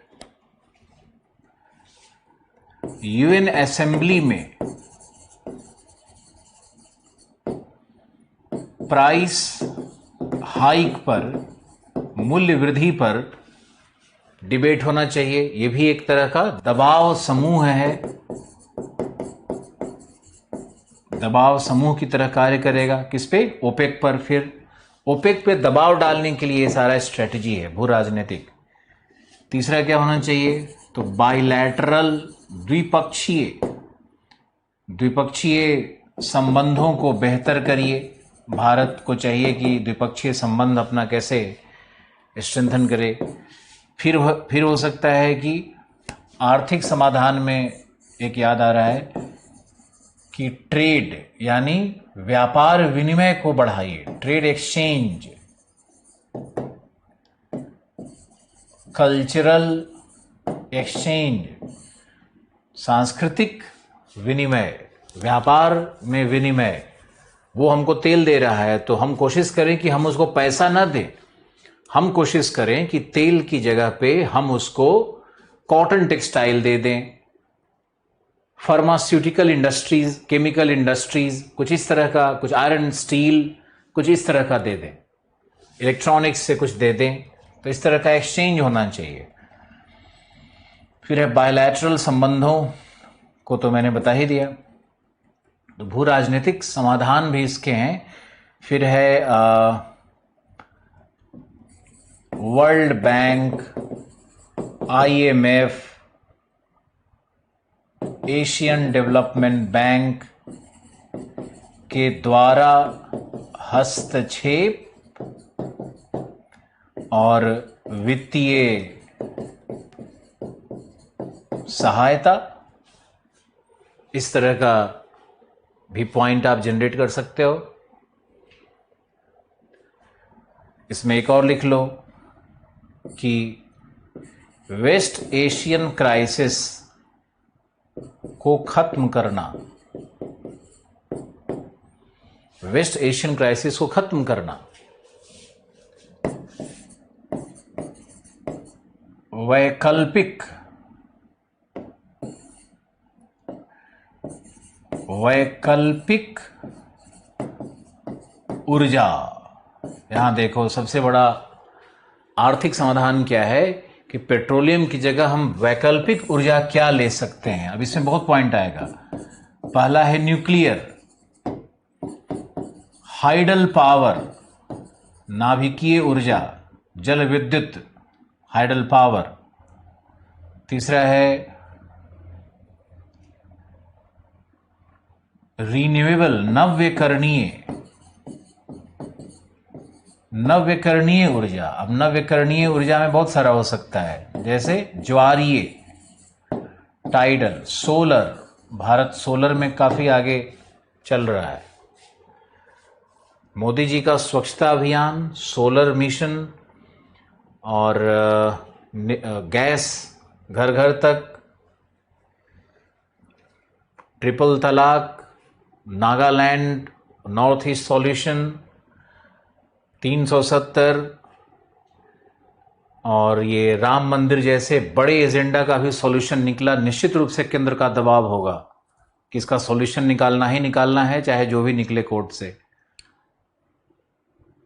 यूएन असेंबली में प्राइस हाइक पर, मूल्य वृद्धि पर डिबेट होना चाहिए। यह भी एक तरह का दबाव समूह है, दबाव समूह की तरह कार्य करेगा। किस पे? ओपेक पर। फिर ओपेक पे दबाव डालने के लिए सारा स्ट्रेटजी है भू राजनीतिक। तीसरा क्या होना चाहिए? तो बाइलैटरल, द्विपक्षीय संबंधों को बेहतर करिए। भारत को चाहिए कि द्विपक्षीय संबंध अपना कैसे स्ट्रेंथन करे। फिर हो सकता है कि आर्थिक समाधान में एक याद आ रहा है कि ट्रेड यानी व्यापार विनिमय को बढ़ाइए, ट्रेड एक्सचेंज, कल्चरल एक्सचेंज, सांस्कृतिक विनिमय, व्यापार में विनिमय। वो हमको तेल दे रहा है तो हम कोशिश करें कि हम उसको पैसा ना दें, हम कोशिश करें कि तेल की जगह पे हम उसको कॉटन टेक्सटाइल दे दें, फार्मास्यूटिकल इंडस्ट्रीज, केमिकल इंडस्ट्रीज, कुछ इस तरह का, कुछ आयरन स्टील, कुछ इस तरह का दे दें, इलेक्ट्रॉनिक्स से कुछ दे दें। तो इस तरह का एक्सचेंज होना चाहिए। फिर है बायलैटरल संबंधों को तो मैंने बता ही दिया। तो भू राजनीतिक समाधान भी इसके हैं। फिर है world bank, IMF, Asian development bank के द्वारा हस्तक्षेप और वित्तीय सहायता, इस तरह का भी पॉइंट आप जनरेट कर सकते हो। इसमें एक और लिख लो कि वेस्ट एशियन क्राइसिस को खत्म करना, वेस्ट एशियन क्राइसिस को खत्म करना, वैकल्पिक ऊर्जा। यहां देखो, सबसे बड़ा आर्थिक समाधान क्या है कि पेट्रोलियम की जगह हम वैकल्पिक ऊर्जा क्या ले सकते हैं। अब इसमें बहुत पॉइंट आएगा। पहला है न्यूक्लियर, हाइडल पावर, नाभिकीय ऊर्जा, जल विद्युत, हाइडल पावर। तीसरा है रिन्यूएबल, नव्यकरणीय ऊर्जा। अब नव्यकरणीय ऊर्जा में बहुत सारा हो सकता है, जैसे ज्वारीय, टाइडल, सोलर। भारत सोलर में काफी आगे चल रहा है। मोदी जी का स्वच्छता अभियान, सोलर मिशन और गैस घर घर तक, ट्रिपल तलाक, नागालैंड नॉर्थ ईस्ट सॉल्यूशन, 370 और ये राम मंदिर जैसे बड़े एजेंडा का भी सॉल्यूशन निकला। निश्चित रूप से केंद्र का दबाव होगा कि इसका सॉल्यूशन निकालना ही निकालना है, चाहे जो भी निकले कोर्ट से।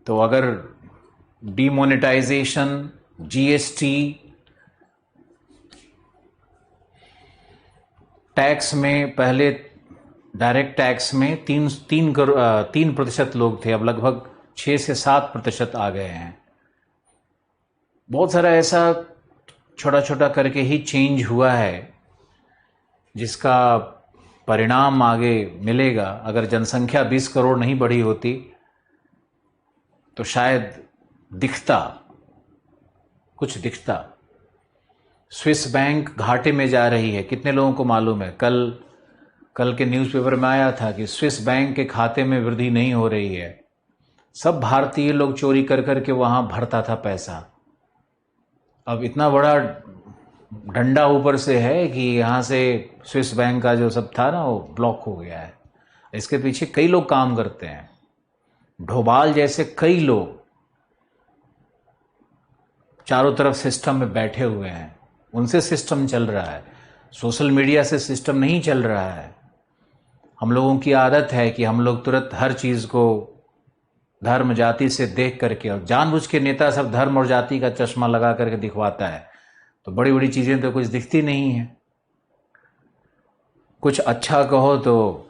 तो अगर डीमोनेटाइजेशन, GST, टैक्स में पहले डायरेक्ट टैक्स में 3% लोग थे, अब लगभग 6 से 7% आ गए हैं। बहुत सारा ऐसा छोटा छोटा करके ही चेंज हुआ है जिसका परिणाम आगे मिलेगा। अगर जनसंख्या 20 करोड़ नहीं बढ़ी होती तो शायद कुछ दिखता। स्विस बैंक घाटे में जा रही है, कितने लोगों को मालूम है? कल के न्यूज़पेपर में आया था कि स्विस बैंक के खाते में वृद्धि नहीं हो रही है। सब भारतीय लोग चोरी कर करके वहां भरता था पैसा। अब इतना बड़ा डंडा ऊपर से है कि यहाँ से स्विस बैंक का जो सब था ना, वो ब्लॉक हो गया है। इसके पीछे कई लोग काम करते हैं, ढोबाल जैसे कई लोग चारों तरफ सिस्टम में बैठे हुए हैं, उनसे सिस्टम चल रहा है। सोशल मीडिया से सिस्टम नहीं चल रहा है। हम लोगों की आदत है कि हम लोग तुरंत हर चीज़ को धर्म जाति से देख करके, और जानबूझ के नेता सब धर्म और जाति का चश्मा लगा करके दिखवाता है, तो बड़ी बड़ी चीज़ें तो कुछ दिखती नहीं है। कुछ अच्छा कहो तो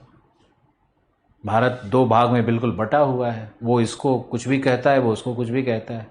भारत 2 भाग में बिल्कुल बटा हुआ है, वो इसको कुछ भी कहता है, वो उसको कुछ भी कहता है।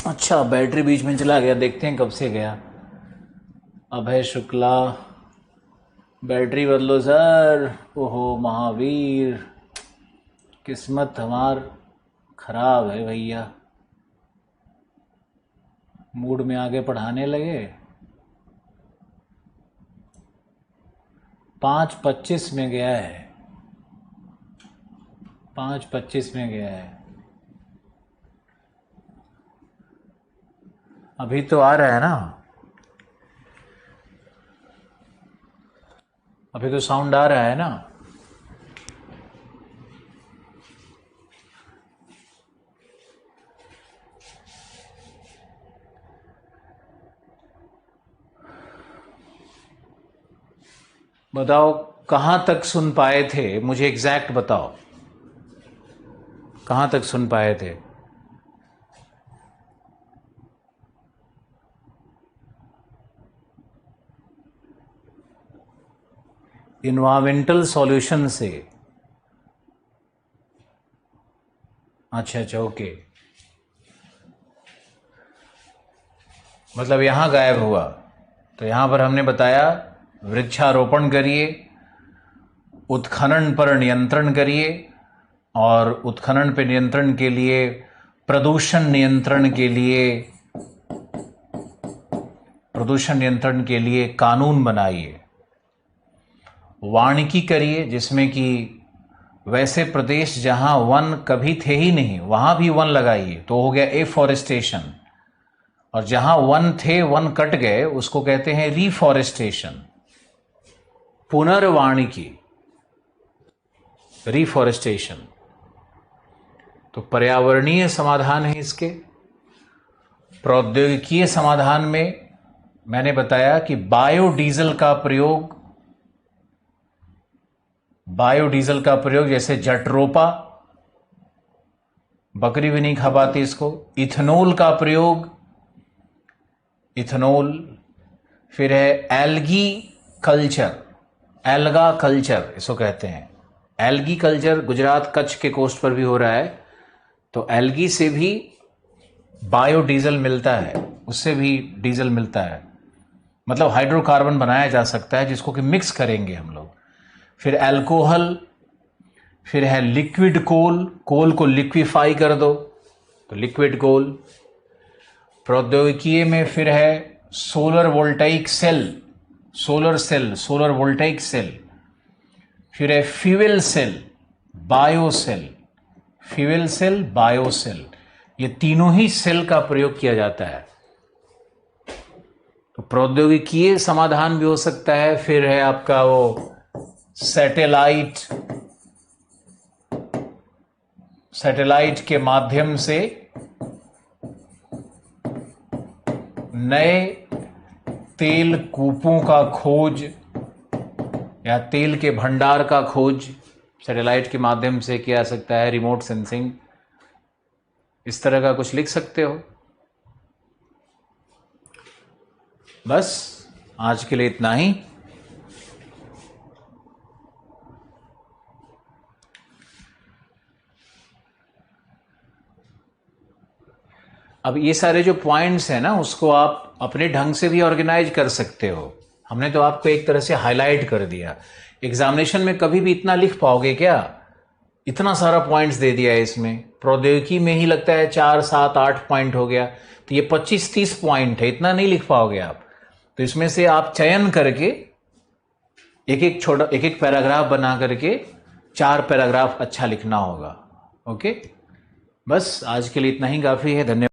अच्छा, बैटरी बीच में चला गया, देखते हैं कब से गया। अभय शुक्ला, बैटरी बदलो सर। ओहो महावीर, किस्मत हमार खराब है भैया, मूड में आगे पढ़ाने लगे। 5:25 में गया है, 5:25 में गया है। अभी तो आ रहा है ना, अभी तो साउंड आ रहा है ना। बताओ कहाँ तक सुन पाए थे, मुझे एग्जैक्ट बताओ, कहाँ तक सुन पाए थे? इन्वायरमेंटल सॉल्यूशन से। अच्छा अच्छा, ओके, मतलब यहाँ गायब हुआ। तो यहाँ पर हमने बताया वृक्षारोपण करिए, उत्खनन पर नियंत्रण करिए, और उत्खनन पर नियंत्रण के लिए, प्रदूषण नियंत्रण के लिए कानून बनाइए। वानिकी करिए, जिसमें कि वैसे प्रदेश जहां वन कभी थे ही नहीं वहां भी वन लगाइए, तो हो गया एफॉरेस्टेशन। और जहां वन थे, वन कट गए, उसको कहते हैं रिफॉरेस्टेशन। पुनर्वानिकी, रिफॉरेस्टेशन। तो पर्यावरणीय समाधान है इसके। प्रौद्योगिकीय समाधान में मैंने बताया कि बायोडीजल का प्रयोग, जैसे जटरोपा, बकरी भी नहीं खा पाती इसको। इथेनॉल का प्रयोग, इथेनॉल। फिर है एल्गी कल्चर, एल्गा कल्चर इसको कहते हैं। एल्गी कल्चर गुजरात कच्छ के कोस्ट पर भी हो रहा है। तो एल्गी से भी बायोडीजल मिलता है, उससे भी डीजल मिलता है, मतलब हाइड्रोकार्बन बनाया जा सकता है, जिसको कि मिक्स करेंगे हम लोग। फिर अल्कोहल, फिर है लिक्विड कोल, कोल को लिक्विफाई कर दो तो लिक्विड कोल। प्रौद्योगिकी में फिर है solar voltaic cell, solar voltaic cell. फिर है fuel cell, biocell, fuel cell, biocell. ये तीनों ही सेल का प्रयोग किया जाता है। तो प्रौद्योगिकीय समाधान भी हो सकता है। फिर है आपका वो सैटेलाइट के माध्यम से नए तेल कूपों का खोज या तेल के भंडार का खोज सैटेलाइट के माध्यम से किया जा सकता है। रिमोट सेंसिंग, इस तरह का कुछ लिख सकते हो। बस आज के लिए इतना ही। अब ये सारे जो पॉइंट्स हैं ना, उसको आप अपने ढंग से भी ऑर्गेनाइज कर सकते हो। हमने तो आपको एक तरह से हाईलाइट कर दिया। एग्जामिनेशन में कभी भी इतना लिख पाओगे क्या? इतना सारा पॉइंट्स दे दिया है इसमें। प्रौद्योगिकी में ही लगता है 4, 7, 8 पॉइंट हो गया, तो ये 25-30 पॉइंट है, इतना नहीं लिख पाओगे आप। तो इसमें से आप चयन करके एक एक पैराग्राफ बना करके 4 पैराग्राफ अच्छा लिखना होगा। ओके, बस आज के लिए इतना ही काफ़ी है। धन्यवाद।